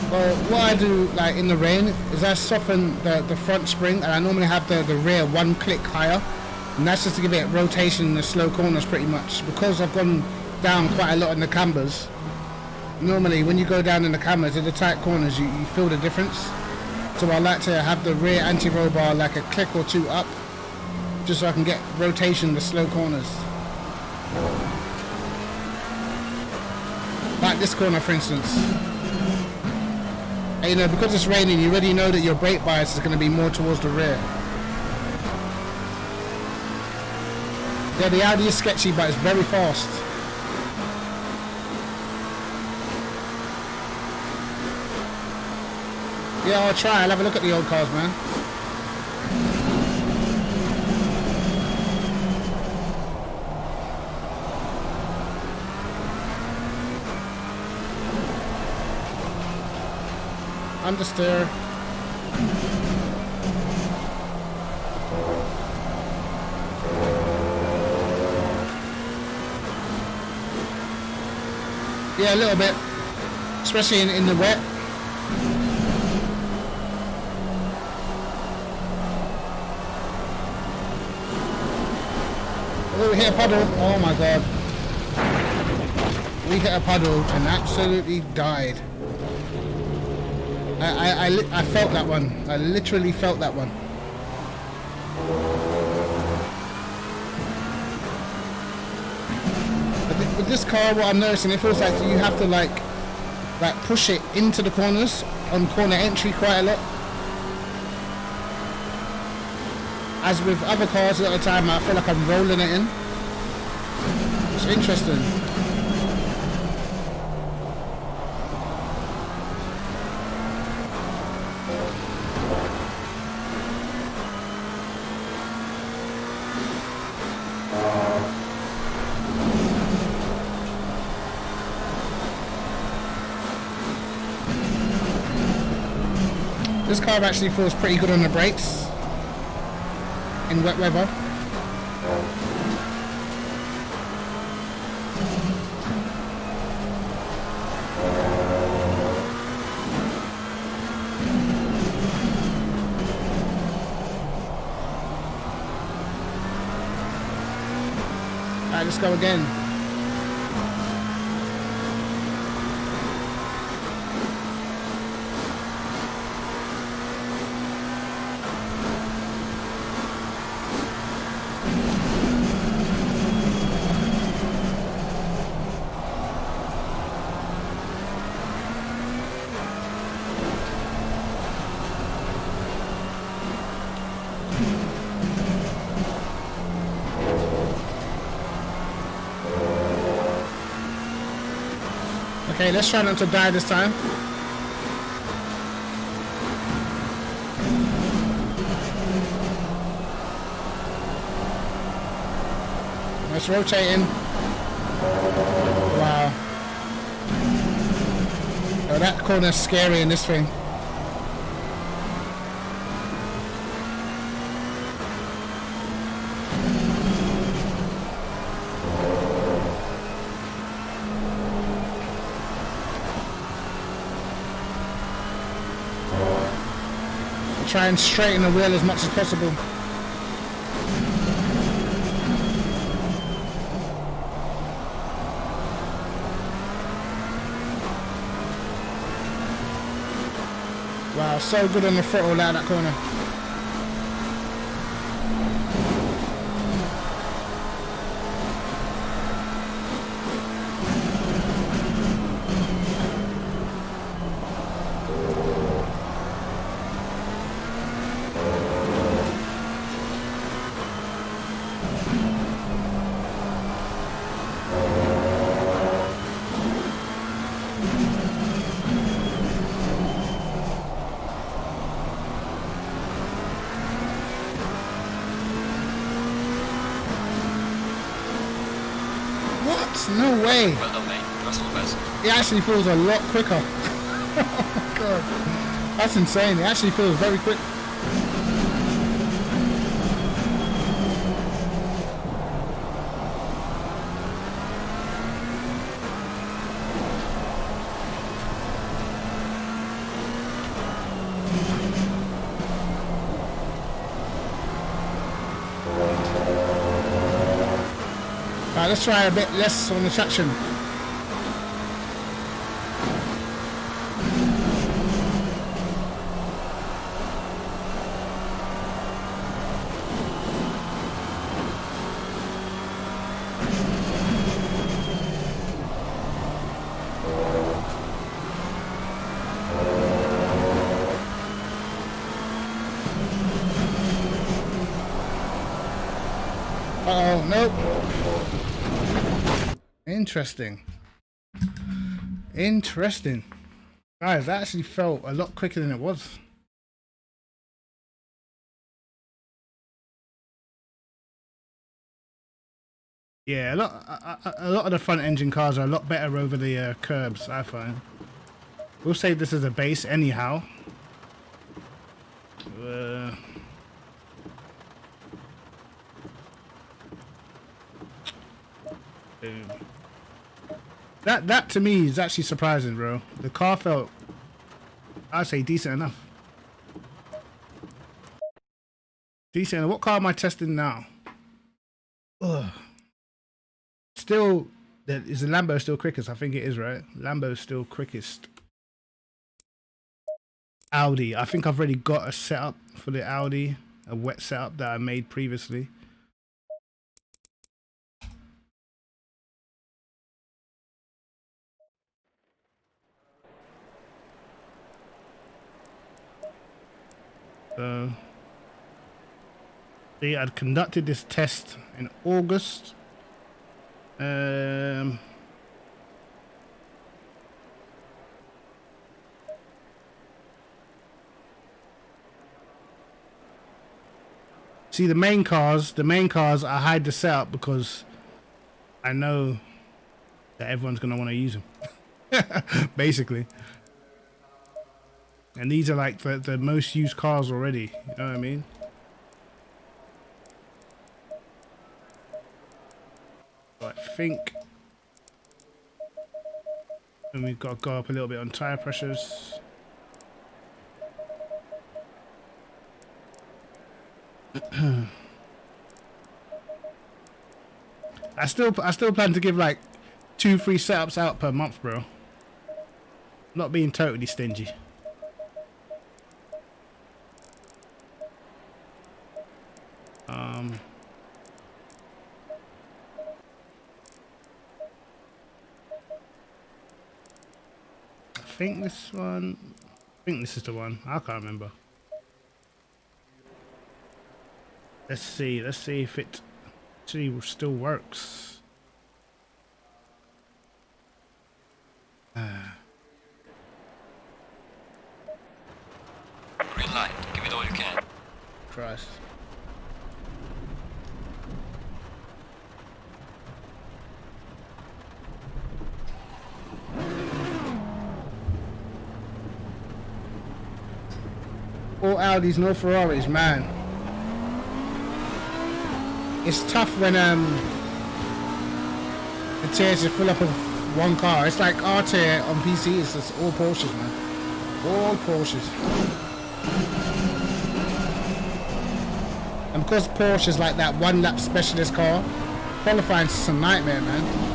Well, what I do like in the rain is I soften the front spring, and I normally have the rear one click higher, and that's just to give it rotation in the slow corners pretty much, because I've gone down quite a lot in the cambers. Normally when you go down in the cambers in the tight corners, you feel the difference. So I like to have the rear anti-roll bar like a click or two up, just so I can get rotation in the slow corners. Like this corner for instance. And, you know, because it's raining, you already know that your brake bias is going to be more towards the rear. Yeah, the Audi is sketchy, but it's very fast. Yeah, I'll try. I'll have a look at the old cars, man. Understeer. Yeah, a little bit, especially in the wet. Oh, we hit a puddle. Oh my god. We hit a puddle and absolutely died. I felt that one. I literally felt that one. But with this car, what I'm noticing, it feels like you have to like push it into the corners on corner entry quite a lot. As with other cars, a lot of the time I feel like I'm rolling it in. It's interesting. This car actually feels pretty good on the brakes in wet weather. let's go again. Okay, let's try not to die this time. Nice rotating. Wow. Oh, that corner's scary in this thing. Try and straighten the wheel as much as possible. Wow, so good on the throttle out of that corner. No way. Well done, mate. That's all the best. It actually feels a lot quicker. Oh my god. That's insane. It actually feels very quick. Alright, let's try a bit less on the traction. Uh-oh, nope. Interesting. Interesting. Guys, that actually felt a lot quicker than it was. Yeah, a lot of the front engine cars are a lot better over the curbs, I find. We'll say this is a base anyhow. That to me is actually surprising, bro. The car felt, I'd say, decent enough. Decent. What car am I testing now? Ugh. Still, is the Lambo still quickest? I think it is, right? Lambo's still quickest. Audi. I think I've already got a setup for the Audi, a wet setup that I made previously. See, I'd conducted this test in August. See, the main cars, I hide the setup because I know that everyone's going to want to use them. Basically. And these are like the most used cars already. You know what I mean? So I think... And we've got to go up a little bit on tyre pressures. I still plan to give like 2-3 setups out per month, bro. Not being totally stingy. I think this one. I think this is the one. I can't remember. Let's see. Let's see if it actually still works. Green light. Give it all you can. Christ. All Audis, no Ferraris, man. It's tough when the tiers are full up of one car. It's like our tier on PC. It's just all Porsches, man. All Porsches. And because Porsche is like that one-lap specialist car, qualifying is a nightmare, man.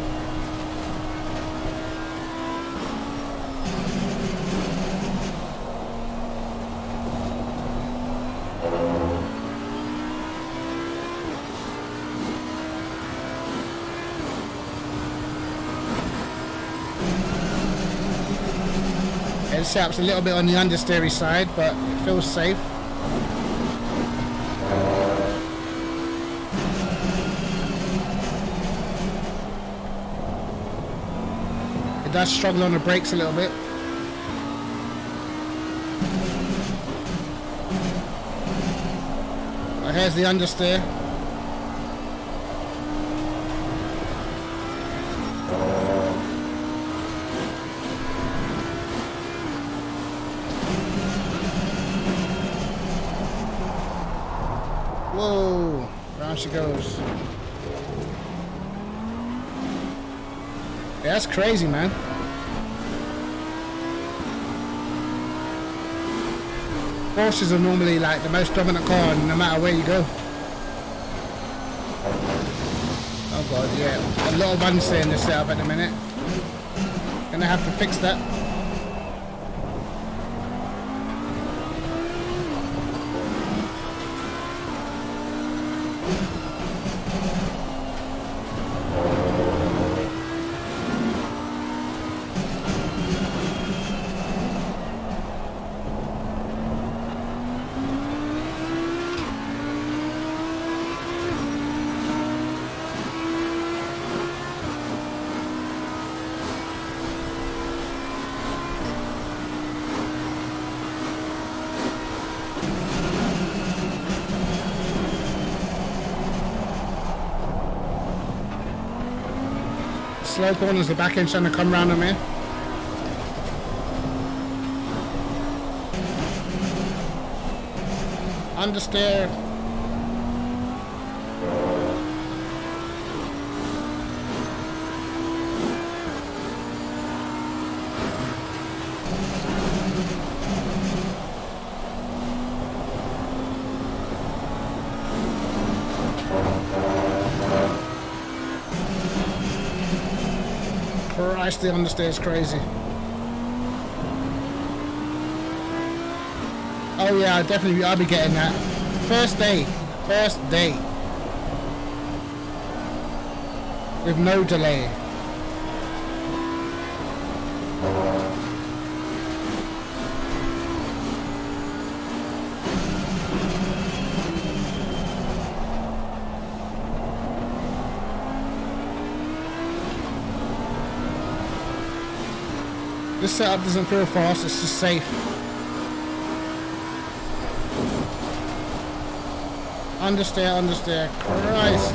It setup's a little bit on the understeery side, but it feels safe. It does struggle on the brakes a little bit. But here's the understeer. Whoa, round she goes. Yeah, that's crazy, man. Porsches are normally like the most dominant car no matter where you go. Oh god, yeah. A lot of understeer in this setup at the minute. Gonna have to fix that. Slow corners, the back end trying to come round on me. Understeer. Christ, the understeer is crazy. Oh yeah, I'll be getting that. First day. With no delay. This setup doesn't feel fast, it's just safe. Understeer, Christ.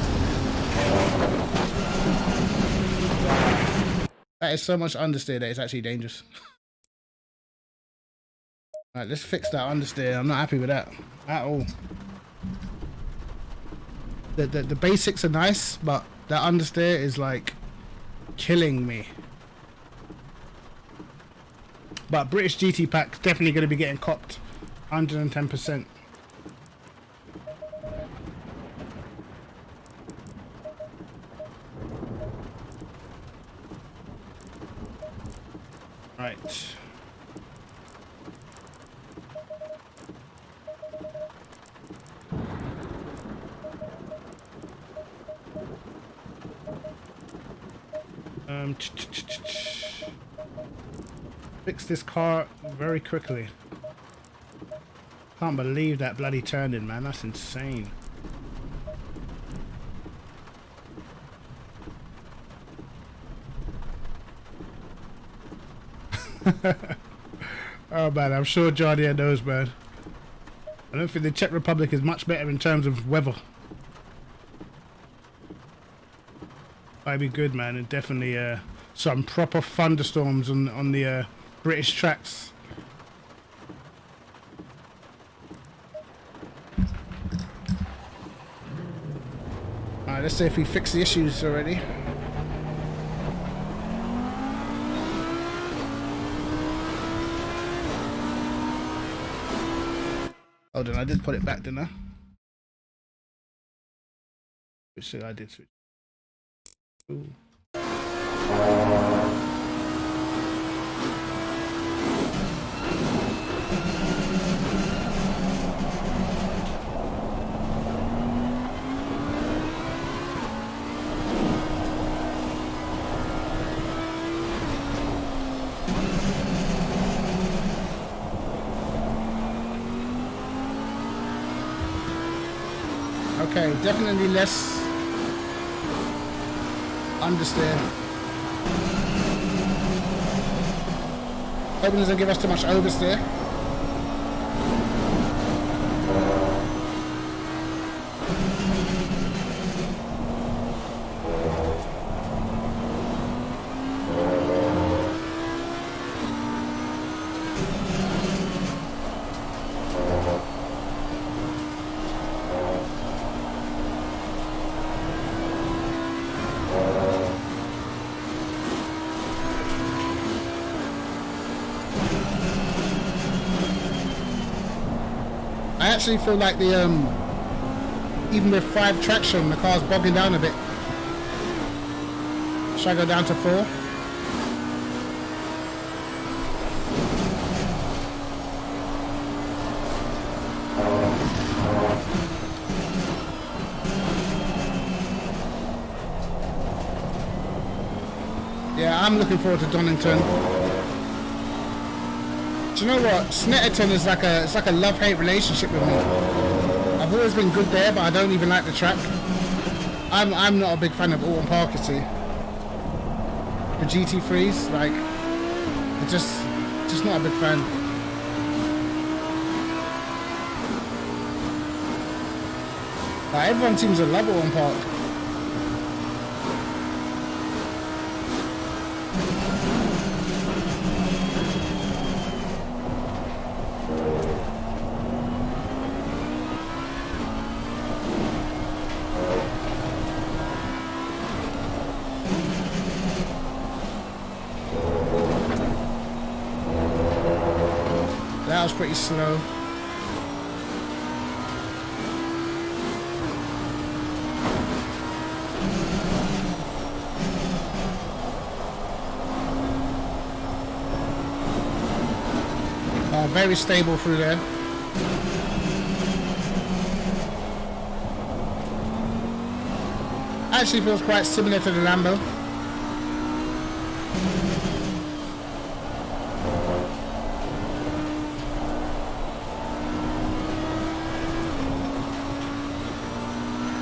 That is so much understeer that it's actually dangerous. Right, let's fix that understeer. I'm not happy with that at all. The basics are nice, but that understeer is like killing me. But British GT pack's definitely going to be getting copped 110%. Fix this car very quickly. Can't believe that bloody turned in, man. That's insane. Oh man, I'm sure Johnny knows, man. I don't think the Czech Republic is much better in terms of weather. Might be good, man, and definitely some proper thunderstorms on the British tracks. Alright, let's see if we fix the issues already. Hold on, I did put it back, didn't I? Which I did switch. Ooh. Okay, definitely less understeer. Hoping it doesn't give us too much oversteer. I actually feel like the even with 5 traction, the car's bogging down a bit. Should I go down to 4? Yeah, I'm looking forward to Donington. Do you know what? Snetterton is like a love-hate relationship with me. I've always been good there, but I don't even like the track. I'm not a big fan of Alton Park, you see. The GT3s, like, I'm just not a big fan. Like, everyone seems to love Alton Park. That was pretty slow. Very stable through there. Actually feels quite similar to the Lambo.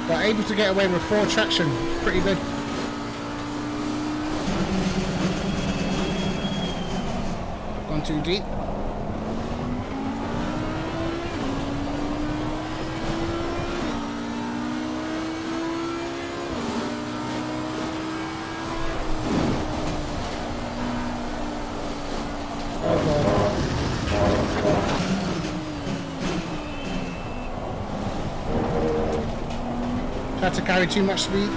But able to get away with 4 traction, pretty good. Gone too deep. Tried to carry too much speed.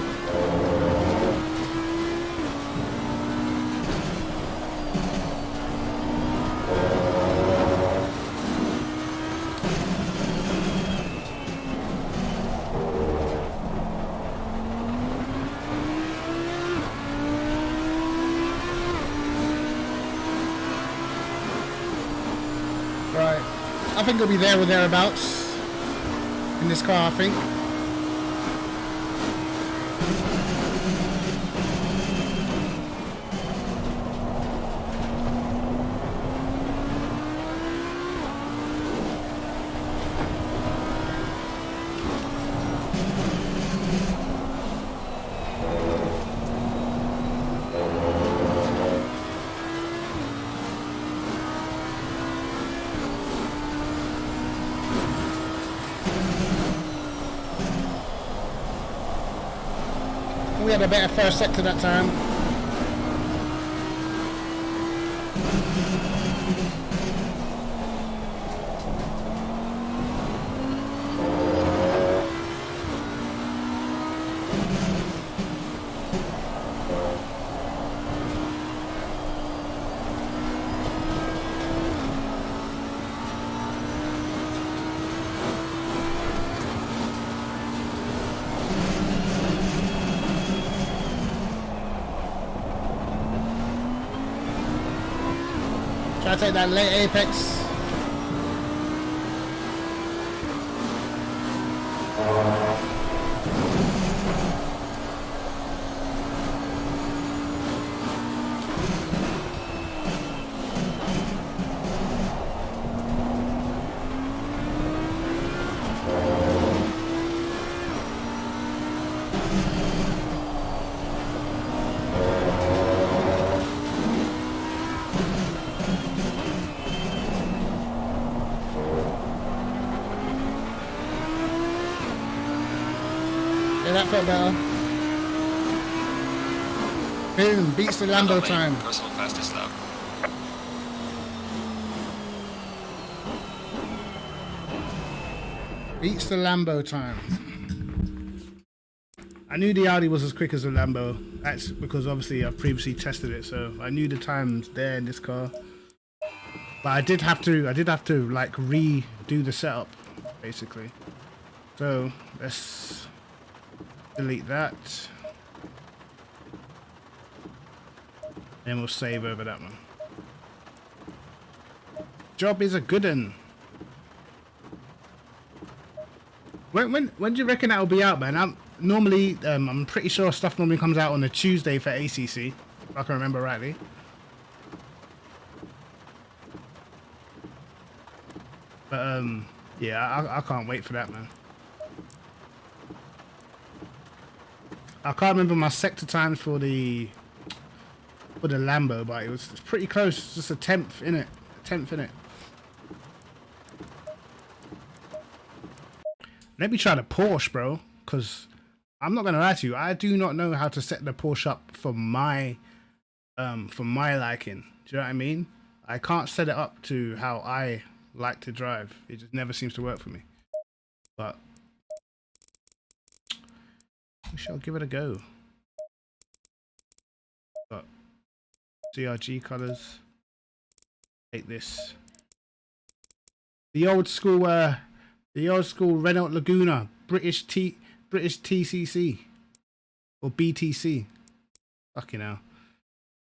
Right, I think it'll be there or thereabouts in this car, I think. got a better first sector that time. Try to take that late apex. Yeah, that felt better. Boom, beats the Lambo time. Personal fastest lap. Beats the Lambo time. I knew the Audi was as quick as the Lambo. That's because obviously I've previously tested it, so I knew the times there in this car. But I did have to like redo the setup, basically. So let's delete that. Then we'll save over that one. Job is a good one. When do you reckon that'll be out, man? I'm pretty sure stuff normally comes out on a Tuesday for ACC, if I can remember rightly. But yeah, I can't wait for that, man. I can't remember my sector times for the Lambo, but it's pretty close. It's just a tenth in it. Let me try the Porsche, bro, because I'm not gonna lie to you, I do not know how to set the Porsche up for my liking. Do you know what I mean? I can't set it up to how I like to drive. It just never seems to work for me. But we shall give it a go. Got CRG colors. Take this. The old school Renault Laguna, British TCC or BTC. Fucking hell.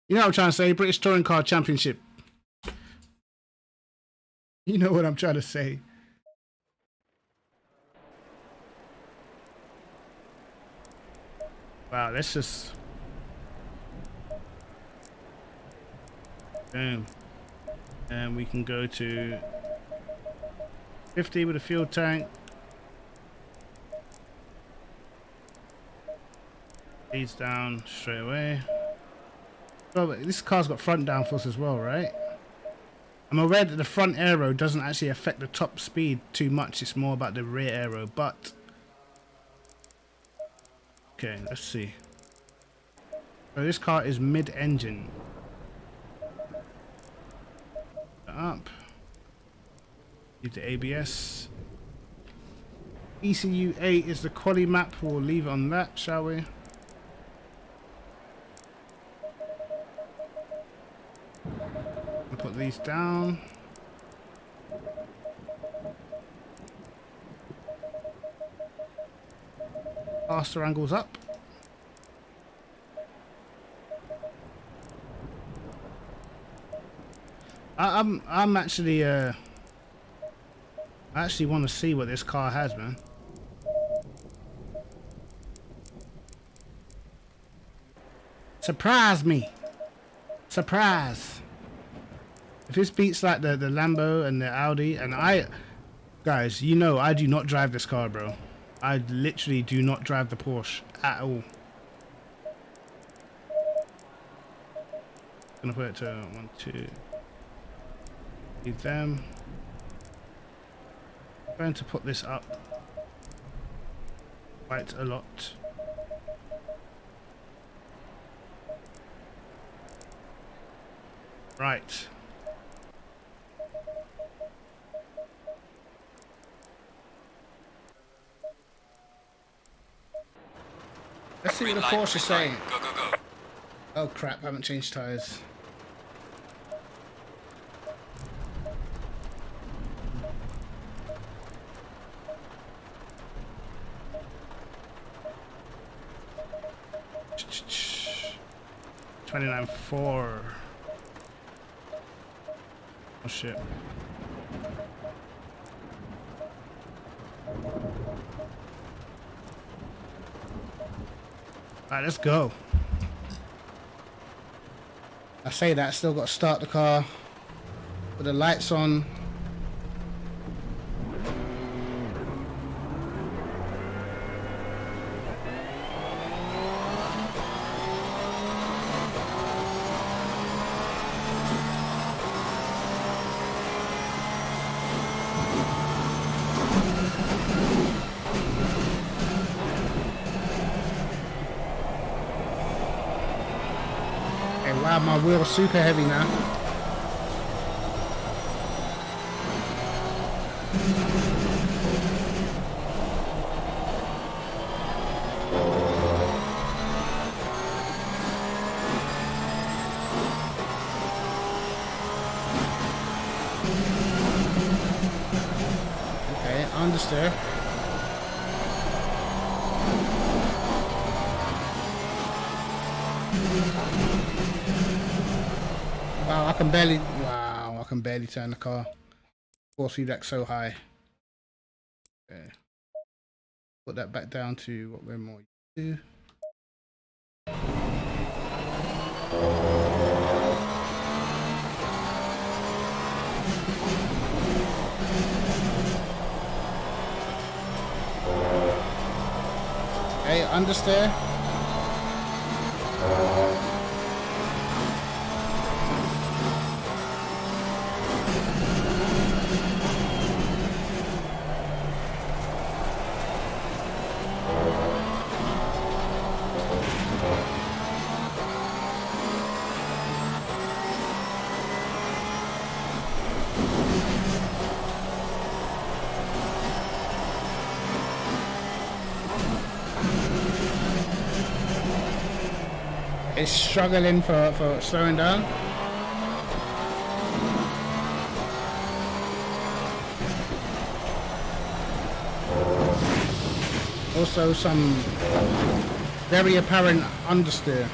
You know what I'm trying to say? British Touring Car Championship. You know what I'm trying to say. Wow, let's just boom. And we can go to 50 with a fuel tank. Leads down straight away. Oh, but this car's got front downforce as well, right? I'm aware that the front aero doesn't actually affect the top speed too much. It's more about the rear aero, but okay, let's see. So this car is mid-engine. Up. Leave the ABS. ECU 8 is the quali map. We'll leave it on that, shall we? I'll put these down. Faster angles up. I'm actually I actually want to see what this car has, man. Surprise me. Surprise. If this beats like the Lambo and the Audi, and guys, you know I do not drive this car, bro. I literally do not drive the Porsche at all. Gonna put it to 1, 2. Need them. I'm going to put this up quite a lot. Right. Let's see what the Porsche is saying. Go, go, go. Oh crap, I haven't changed tyres. $29.4. Oh shit. Alright, let's go. I say that, still got to start the car with the lights on. Wow, my wheel's super heavy now. Okay, understood. Wow, I can barely turn the car. Force feedback so high. Okay. Put that back down to what we're more used to. Okay, understeer. It's struggling for slowing down. Also some very apparent understeer.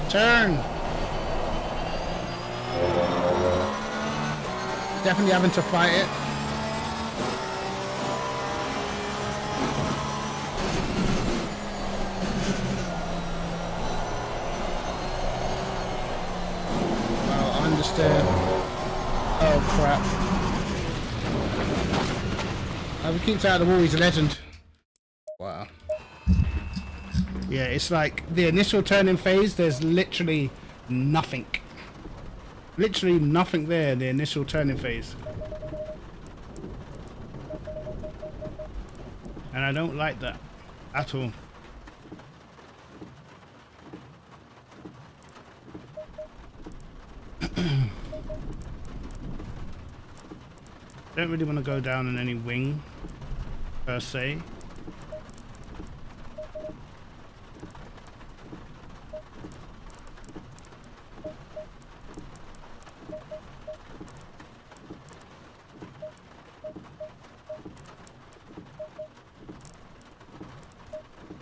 Turn! Definitely having to fight it. Well, understeer. Oh crap. If he keeps out of the wall, he's a legend. Wow. Yeah, it's like the initial turning phase, there's literally nothing. Literally nothing there, the initial turning phase. And I don't like that at all. Don't really want to go down on any wing, per se.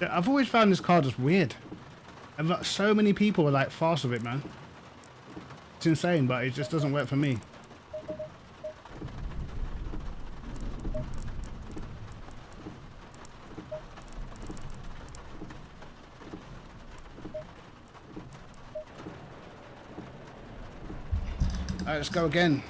I've always found this car just weird. And so many people are like fast with it, man. It's insane, but it just doesn't work for me. Alright, let's go again.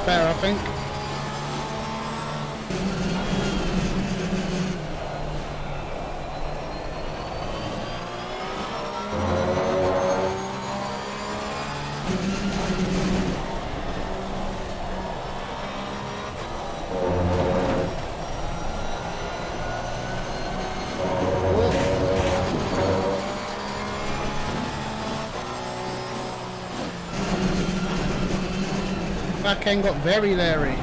Better, I think. Back end got very leery.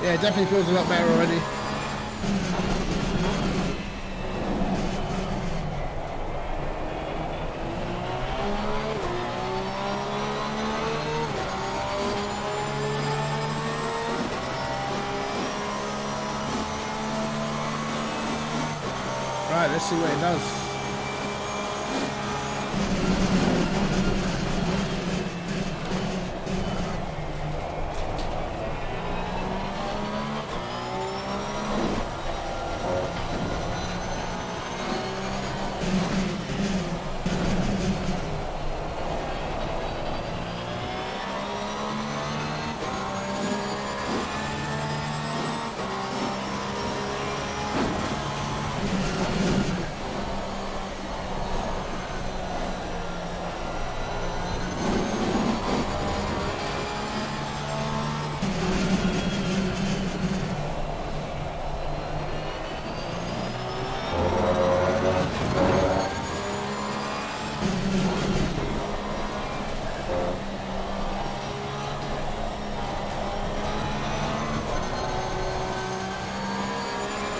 Yeah, it definitely feels a lot better already. Right, let's see what it does.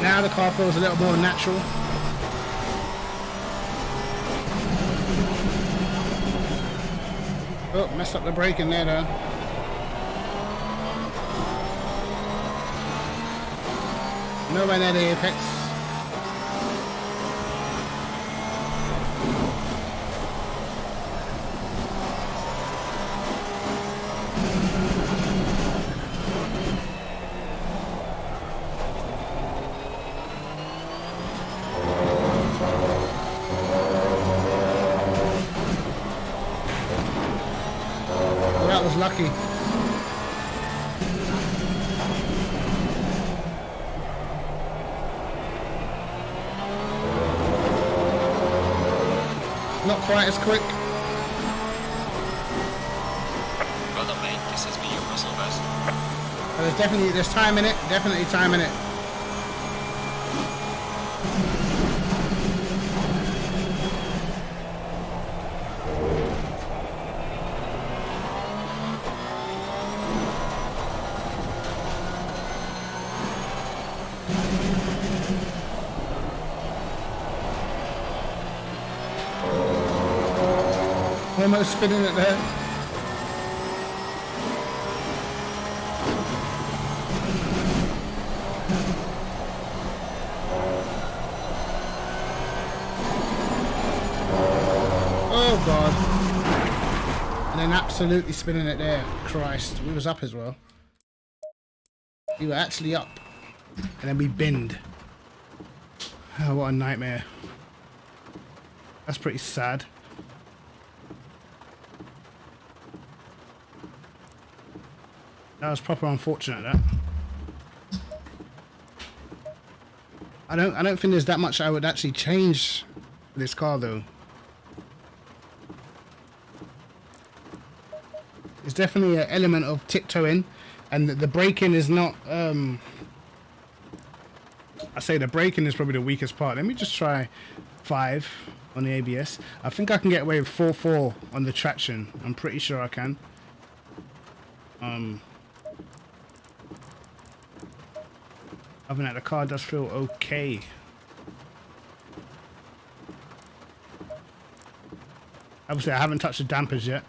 Now the car feels a little more natural. Oh, messed up the braking there though. Nowhere near the apex. That was lucky. Not quite as quick. Well done, mate. This has been your muscle best. But there's time in it. Definitely time in it. Almost spinning it there. Oh God. And then absolutely spinning it there. Christ, we was up as well. We were actually up. And then we binned. Oh, what a nightmare. That's pretty sad. That was proper unfortunate, that. I don't think there's that much I would actually change this car though. It's definitely an element of tiptoeing, and the braking is not I say the braking is probably the weakest part. Let me just try 5 on the ABS. I think I can get away with 4.4 on the traction. I'm pretty sure I can. Other than that, the car does feel okay. Obviously, I haven't touched the dampers yet.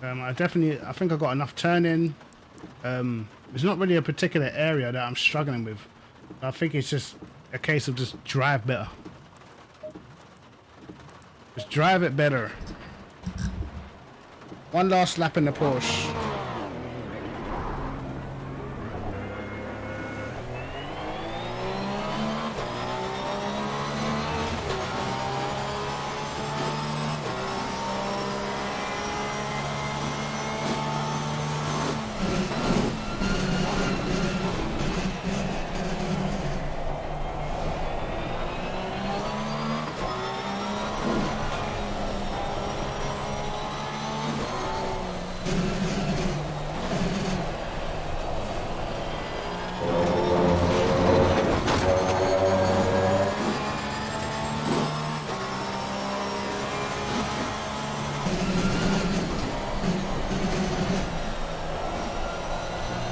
I think I got enough turning. It's not really a particular area that I'm struggling with. I think it's just a case of just drive better. Just drive it better. One last lap in the Porsche.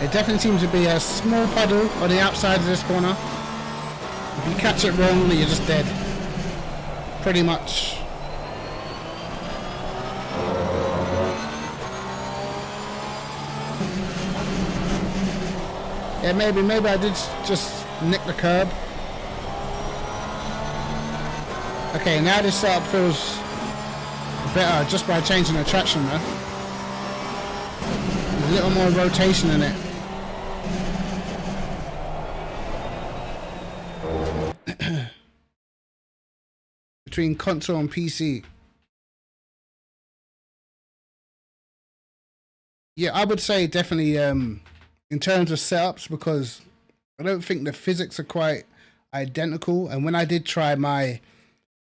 It definitely seems to be a small puddle on the outside of this corner. If you catch it wrong, you're just dead. Pretty much. Yeah, maybe I did just nick the curb. Okay, now this setup feels better just by changing the traction there. A little more rotation in it. Between console and PC. Yeah, I would say definitely in terms of setups, because I don't think the physics are quite identical, and when I did try my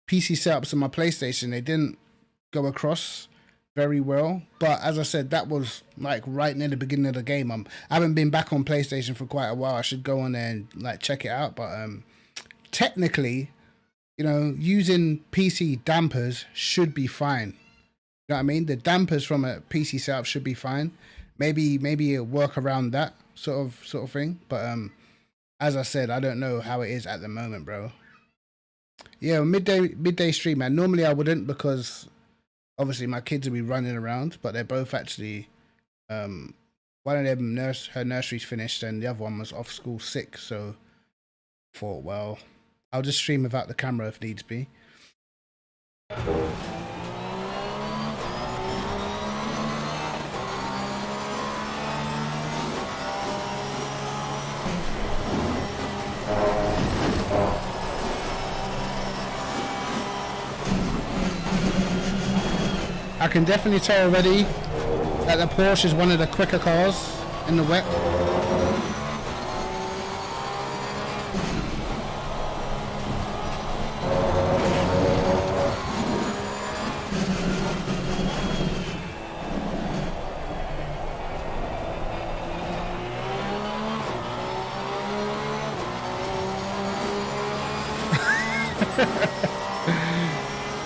PC setups on my PlayStation, they didn't go across very well. But as I said, that was like right near the beginning of the game. I haven't been back on PlayStation for quite a while. I should go on there and like check it out. But technically, you know, using PC dampers should be fine. You know what I mean? The dampers from a PC setup should be fine. Maybe it'll work around that sort of thing. But as I said, I don't know how it is at the moment, bro. Yeah, midday stream, man. Normally I wouldn't, because obviously my kids will be running around, but they're both actually one of them her nursery's finished and the other one was off school sick, so I thought, well, I'll just stream without the camera if needs be. I can definitely tell already that the Porsche is one of the quicker cars in the wet.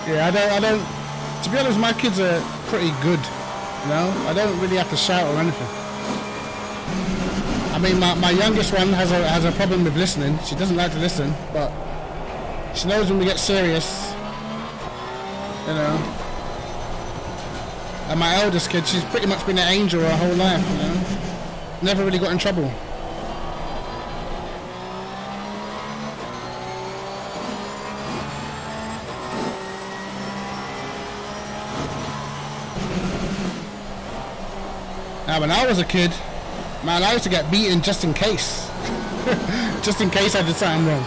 Yeah, I don't. To be honest, my kids are pretty good. You know, I don't really have to shout or anything. I mean, my youngest one has a problem with listening. She doesn't like to listen, but she knows when we get serious. You know. And my eldest kid, she's pretty much been an angel her whole life. You know, never really got in trouble. Now, when I was a kid, man, I used to get beaten just in case. Just in case I did something wrong.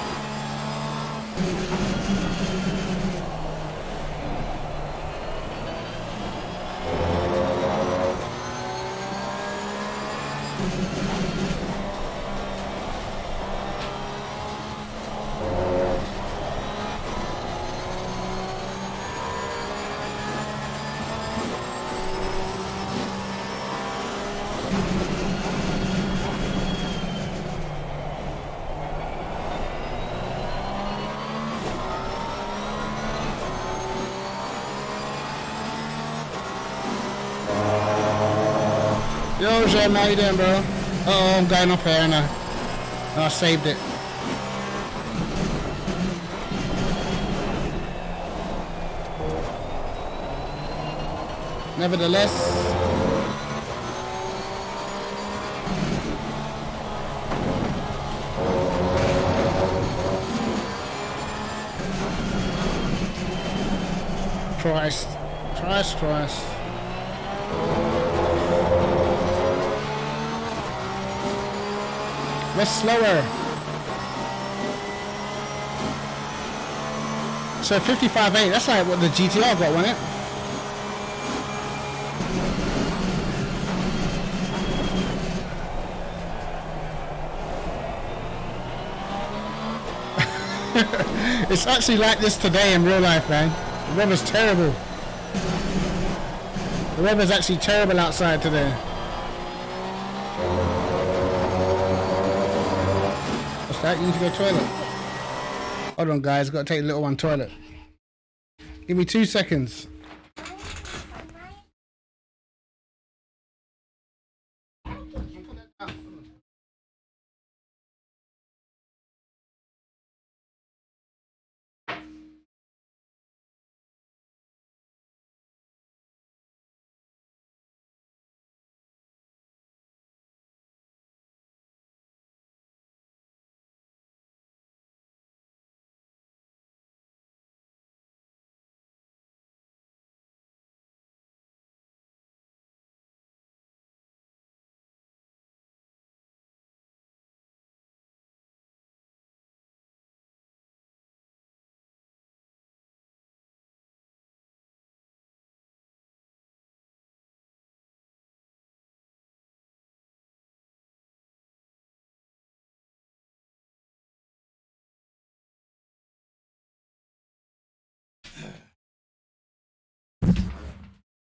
Yo, Jem, how you doing, bro? Uh-oh, I'm going off here, and I saved it. Nevertheless, Christ. Let's slower. So 55.8, that's like what the GT-R got, wasn't it? It's actually like this today in real life, man. The weather's terrible. The weather's actually terrible outside today. What's that? You need to go to the toilet. Hold on, guys. I've got to take the little one toilet. Give me 2 seconds.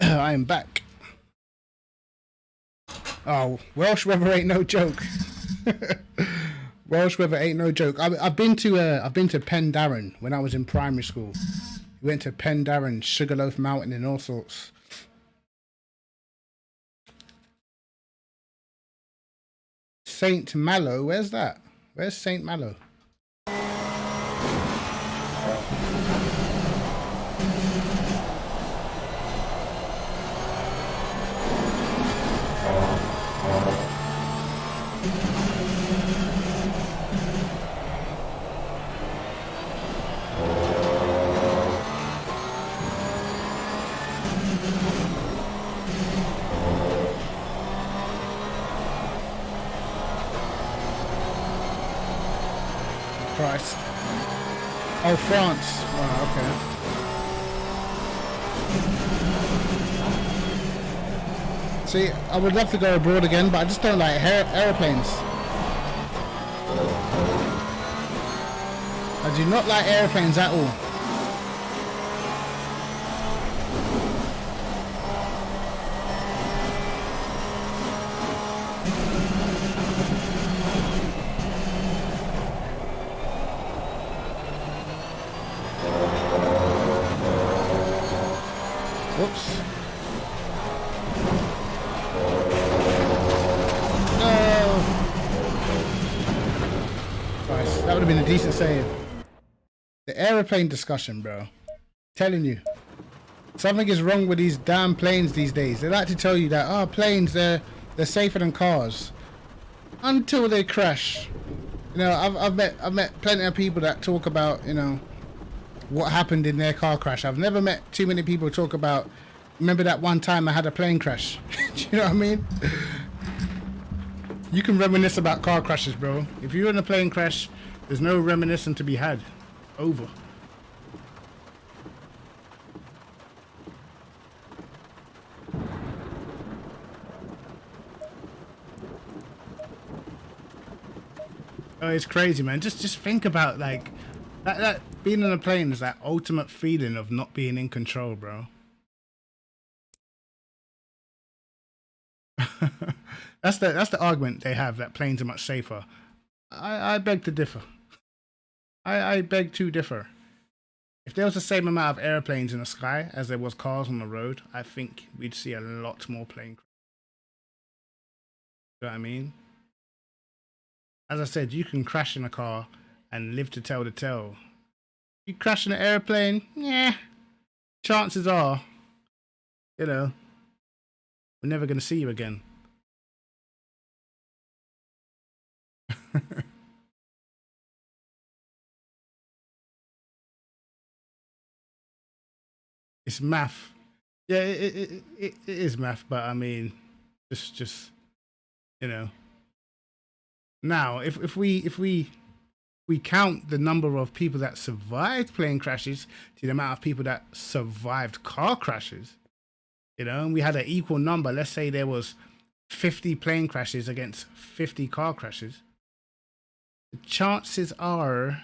I am back. Oh, Welsh weather ain't no joke. Welsh weather ain't no joke. I've been to Pendarren when I was in primary school. We went to Pendarren, Sugarloaf Mountain, and all sorts. Saint Malo, where's that? Where's Saint Malo? Christ. Oh, France. Wow, okay. See, I would love to go abroad again, but I just don't like aeroplanes. I do not like aeroplanes at all. Whoops. No. Christ, that would have been a decent save. The aeroplane discussion, bro. Telling you. Something is wrong with these damn planes these days. They like to tell you that, oh, planes, they're safer than cars. Until they crash. You know, I've met plenty of people that talk about, you know, what happened in their car crash. I've never met too many people talk about, remember that one time I had a plane crash. Do you know what I mean? You can reminisce about car crashes, bro. If you're in a plane crash, there's no reminiscing to be had. Over. Oh, it's crazy, man. Just think about, like, that being on a plane is that ultimate feeling of not being in control, bro. That's the argument they have, that planes are much safer. I beg to differ. I beg to differ. If there was the same amount of airplanes in the sky as there was cars on the road, I think we'd see a lot more plane crashes. You know what I mean? As I said, you can crash in a car and live to tell the tale. You crash in an airplane, yeah. Chances are, you know, we're never going to see you again. It's math. Yeah, it is math, but I mean, just you know. Now, if we count the number of people that survived plane crashes to the amount of people that survived car crashes, you know, and we had an equal number. Let's say there was 50 plane crashes against 50 car crashes. The chances are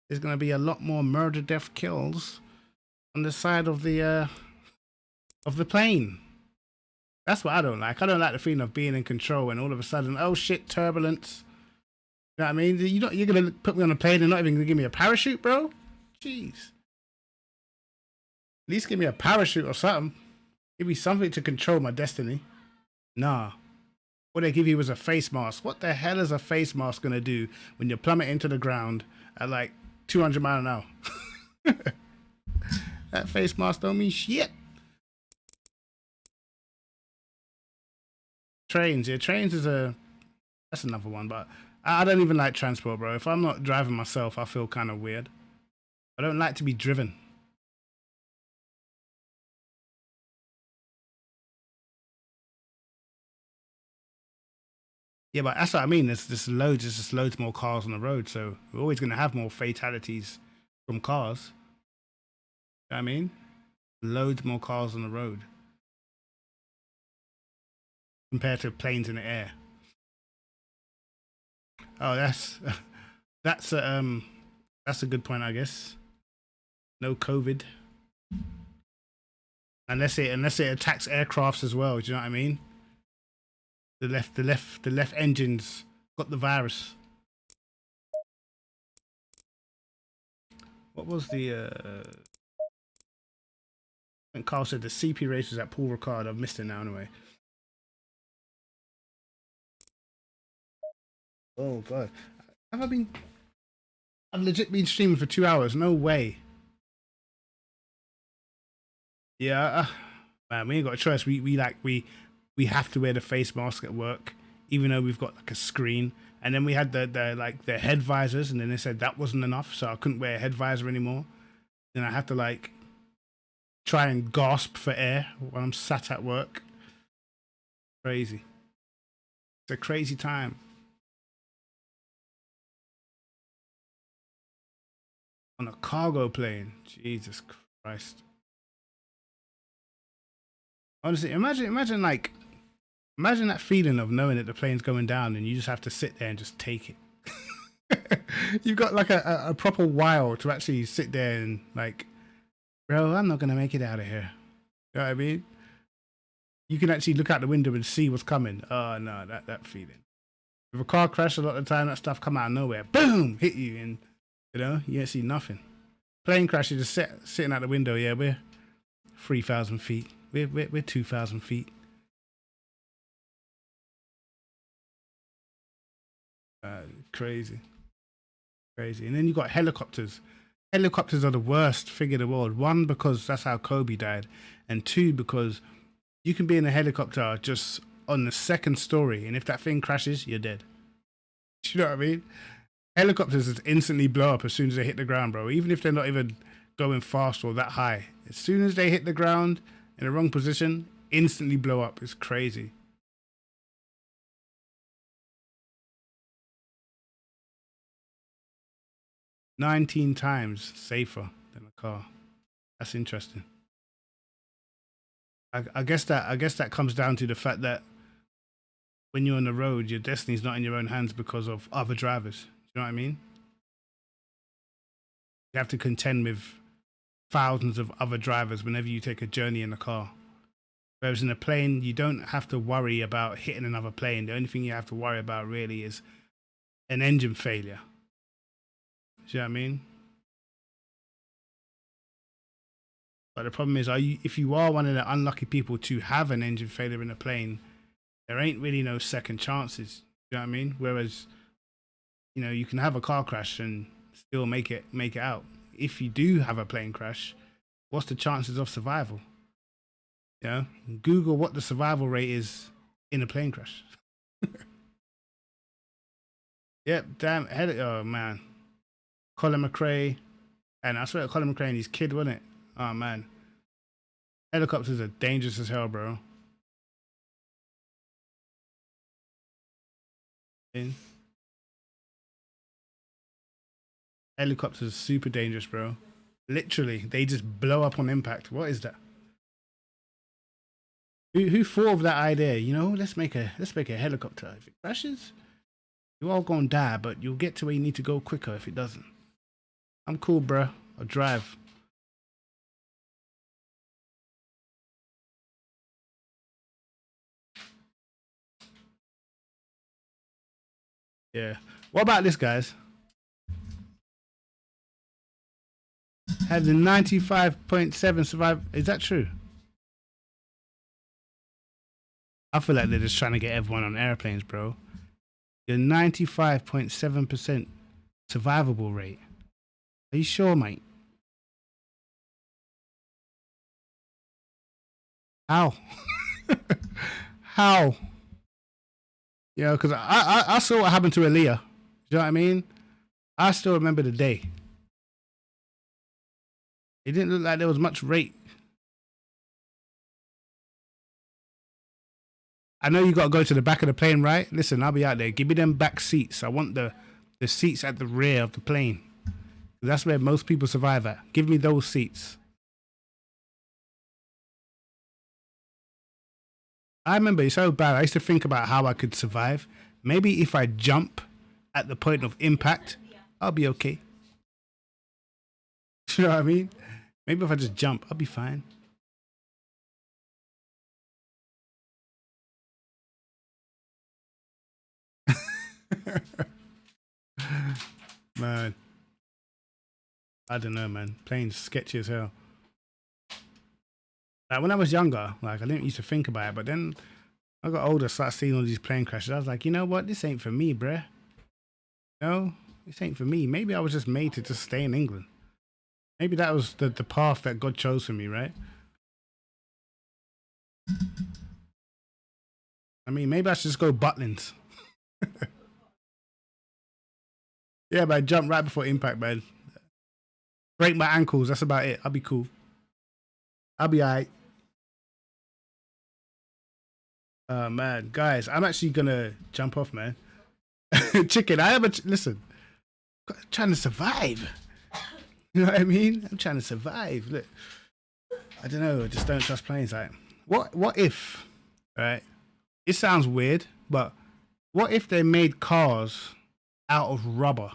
there's going to be a lot more murder, death, kills on the side of the plane. That's what I don't like. I don't like the feeling of being in control and all of a sudden, oh shit, turbulence. You know what I mean? You're gonna put me on a plane and not even gonna give me a parachute, bro? Jeez. At least give me a parachute or something. Give me something to control my destiny. Nah. What they give you was a face mask. What the hell is a face mask gonna do when you plummet into the ground at like 200 miles an hour? That face mask don't mean shit. Trains, yeah, trains is that's another one, but I don't even like transport, bro. If I'm not driving myself, I feel kind of weird. I don't like to be driven. Yeah, but that's what I mean. There's just loads more cars on the road, so we're always gonna have more fatalities from cars. You know what I mean? Loads more cars on the road compared to planes in the air. Oh, that's that's a good point, I guess. No COVID, unless it attacks aircrafts as well. Do you know what I mean? The left engines got the virus. What was the I think Carl said the CP race was at Paul Ricard. I've missed it now anyway. Oh god. Have I been I've legit been streaming for 2 hours. No way. Yeah, man, we ain't got a choice. We have to wear the face mask at work, even though we've got like a screen. And then we had the head visors, and then they said that wasn't enough, so I couldn't wear a head visor anymore. Then I had to like try and gasp for air while I'm sat at work. Crazy. It's a crazy time. On a cargo plane. Jesus Christ. Honestly, imagine that feeling of knowing that the plane's going down and you just have to sit there and just take it. You've got like a proper while to actually sit there and like, bro, I'm not gonna make it out of here. You know what I mean? You can actually look out the window and see what's coming. Oh no, that feeling. With a car crash, a lot of the time that stuff come out of nowhere. Boom! Hit you and you know, you don't see nothing. Plane crash, you just sitting out the window, yeah, we're 3,000 feet. We're 2,000 feet. Crazy. And then you got helicopters. Helicopters are the worst thing in the world. One, because that's how Kobe died, and two, because you can be in a helicopter just on the second story, and if that thing crashes, you're dead. Do you know what I mean? Helicopters just instantly blow up as soon as they hit the ground, bro. Even if they're not even going fast or that high, as soon as they hit the ground in the wrong position, instantly blow up. It's crazy. "19 times safer than a car." That's interesting. I guess that comes down to the fact that when you're on the road, your destiny's not in your own hands because of other drivers. Do you know what I mean? You have to contend with thousands of other drivers whenever you take a journey in a car. Whereas in a plane, you don't have to worry about hitting another plane. The only thing you have to worry about really is an engine failure. Do you know what I mean? But the problem is, if you are one of the unlucky people to have an engine failure in a plane, there ain't really no second chances. You know what I mean? Whereas, you know, you can have a car crash and still make it out. If you do have a plane crash, what's the chances of survival? You know, Google what the survival rate is in a plane crash. Yep, damn. Oh man, Colin McRae, and I swear Colin McRae and his kid, wasn't it? Oh man, helicopters are dangerous as hell, bro. Helicopters are super dangerous, bro. Literally, they just blow up on impact. What is that? Who thought of that idea? You know, let's make a helicopter. If it crashes, you're all gonna die, but you'll get to where you need to go quicker if it doesn't. I'm cool, bro. I'll drive. Yeah. What about this, guys? Have the 95.7 survive? Is that true? I feel like they're just trying to get everyone on airplanes, bro. Your 95.7% survivable rate. Are you sure, mate? How? How? You know, because I saw what happened to Aaliyah. You know what I mean? I still remember the day. It didn't look like there was much rate. I know you got to go to the back of the plane, right? Listen, I'll be out there. Give me them back seats. I want the seats at the rear of the plane. That's where most people survive at. Give me those seats. I remember it's so bad. I used to think about how I could survive. Maybe if I jump at the point of impact, I'll be okay. You know what I mean? Maybe if I just jump, I'll be fine. Man, I don't know, man. Planes sketchy as hell. Like when I was younger, like I didn't used to think about it, but then I got older, started seeing all these plane crashes. I was like, you know what? This ain't for me, bruh. No, this ain't for me. Maybe I was just made to just stay in England. Maybe that was the path that God chose for me, right? I mean, maybe I should just go Butlins. Yeah, but I jumped right before impact, man. Break my ankles. That's about it. I'll be cool. I'll be alright. Man, guys, I'm actually gonna jump off, man. Chicken, I have a listen. I'm trying to survive. You know what I mean? I'm trying to survive. Look, I don't know. I just don't trust planes. Like, what if? Right? It sounds weird, but what if they made cars out of rubber?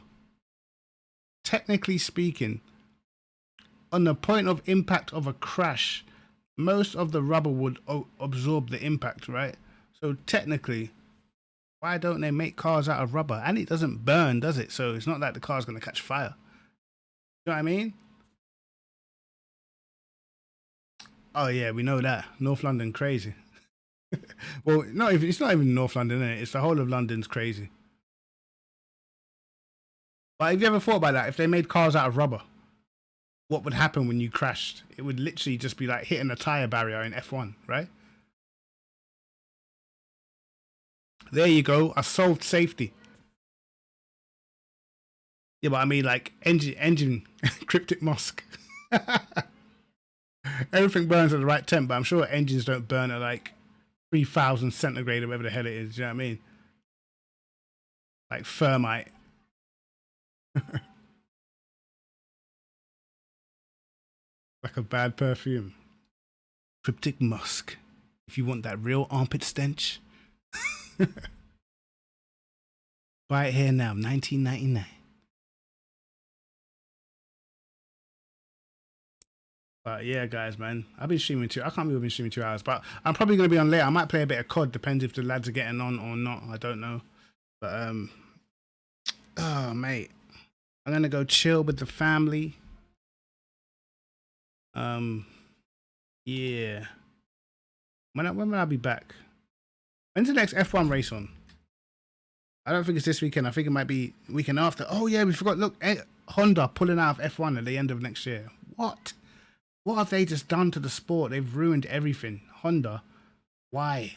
Technically speaking, on the point of impact of a crash, most of the rubber would absorb the impact, right? So technically, why don't they make cars out of rubber? And it doesn't burn, does it? So it's not like the car's going to catch fire. You know what I mean? Oh yeah, we know that. North London crazy. Well, it's not even North London, is it? It's the whole of London's crazy. But have you ever thought about that? If they made cars out of rubber, what would happen when you crashed? It would literally just be like hitting a tire barrier in F1, right? There you go. I solved safety. Yeah, but I mean like engine Kryptic mosque. Everything burns at the right temp, but I'm sure engines don't burn at like 3,000 centigrade or whatever the hell it is. You know what I mean? Like thermite. Like a bad perfume. Kryptic musk. If you want that real armpit stench. Buy it here now, $19.99. But yeah, guys, man, I've been streaming I can't believe I've been streaming 2 hours, but I'm probably gonna be on later. I might play a bit of COD, depends if the lads are getting on or not. I don't know. But oh mate, I'm gonna go chill with the family. Yeah. When will I be back? When's the next F1 race on? I don't think it's this weekend. I think it might be weekend after. Oh yeah, we forgot. Look, Honda pulling out of F1 at the end of next year. What? What have they just done to the sport? They've ruined everything. Honda, why?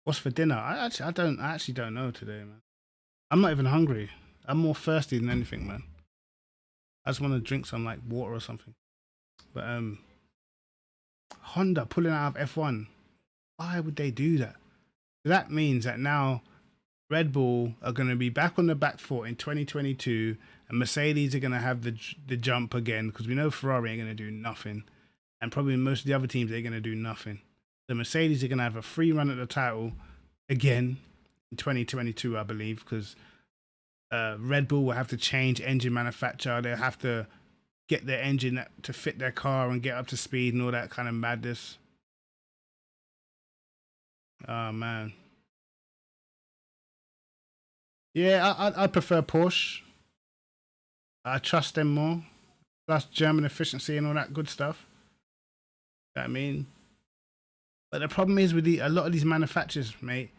What's for dinner? I actually don't know today, man. I'm not even hungry. I'm more thirsty than anything, man. I just want to drink some like water or something. But Honda pulling out of F1. Why would they do that? That means that now Red Bull are going to be back on the back foot in 2022, and Mercedes are going to have the jump again, because we know Ferrari ain't going to do nothing, and probably most of the other teams they're going to do nothing. The Mercedes are going to have a free run at the title again in 2022, I believe, because Red Bull will have to change engine manufacturer. They'll have to get their engine to fit their car and get up to speed and all that kind of madness. Oh man. Yeah, I prefer Porsche. I trust them more. Plus German efficiency and all that good stuff. You know what I mean? But the problem is with a lot of these manufacturers, mate,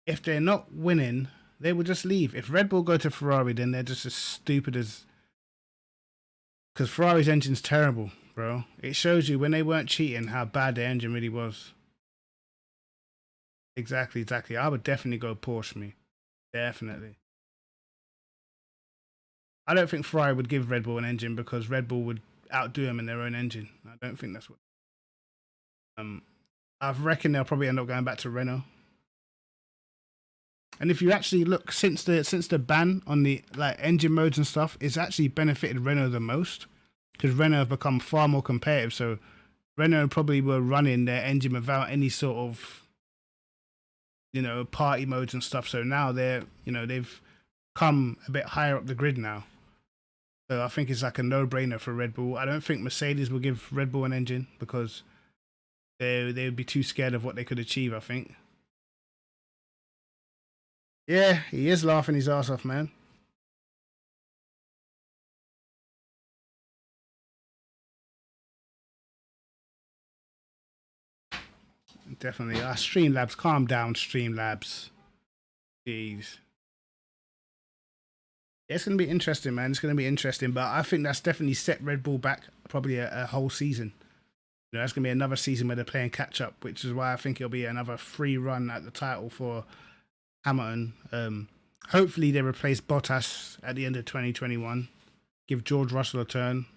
if they're not winning, they will just leave. If Red Bull go to Ferrari, then they're just as stupid as... Because Ferrari's engine's terrible, bro. It shows you when they weren't cheating how bad their engine really was. Exactly. I would definitely go Porsche, me. Definitely. I don't think Ferrari would give Red Bull an engine because Red Bull would outdo them in their own engine. I don't think that's what... I reckon they'll probably end up going back to Renault. And if you actually look, since the ban on the like engine modes and stuff, it's actually benefited Renault the most, because Renault have become far more competitive. So Renault probably were running their engine without any sort of, you know, party modes and stuff. So now they're, you know, they've come a bit higher up the grid now. So I think it's like a no-brainer for Red Bull. I don't think Mercedes will give Red Bull an engine because they would be too scared of what they could achieve, I think. Yeah, he is laughing his ass off, man. Definitely. Streamlabs, calm down, Streamlabs. Jeez. Yeah, it's going to be interesting, man. It's going to be interesting, but I think that's definitely set Red Bull back probably a whole season. You know, that's going to be another season where they're playing catch-up, which is why I think it'll be another free run at the title for Hamilton. Hopefully they replace Bottas at the end of 2021. Give George Russell a turn.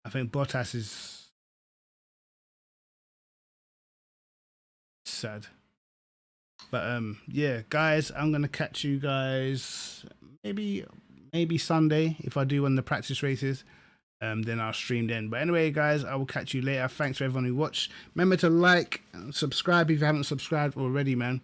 I think Bottas is sad. But yeah, guys, I'm gonna catch you guys maybe Sunday if I do one of the practice races. Then I'll stream then. But anyway, guys, I will catch you later. Thanks for everyone who watched. Remember to like and subscribe if you haven't subscribed already, man.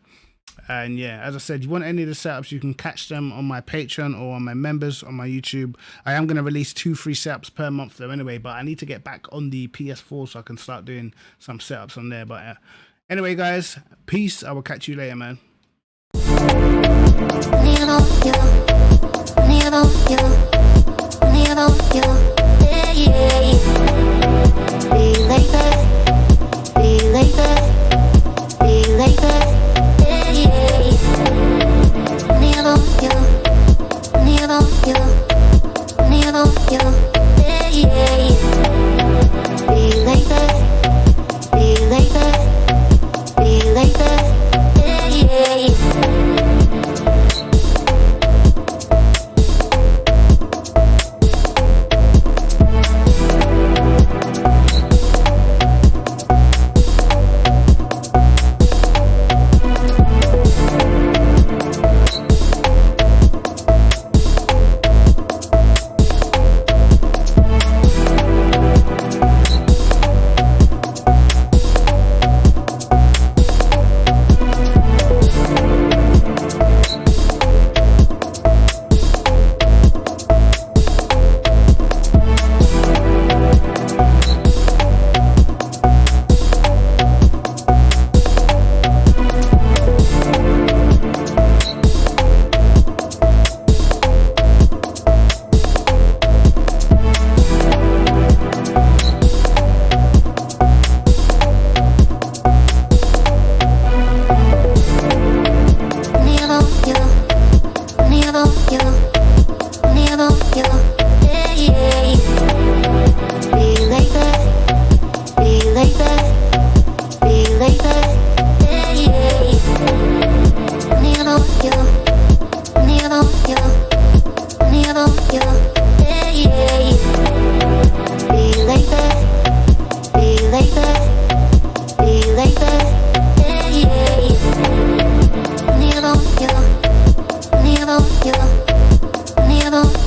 And yeah, as I said, you want any of the setups, you can catch them on my Patreon or on my members on my YouTube. I am going to release 2 free setups per month though anyway, but I need to get back on the PS4 so I can start doing some setups on there. But anyway, guys, peace. I will catch you later, man.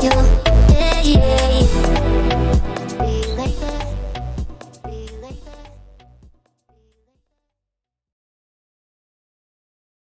the other one, yeah, yeah.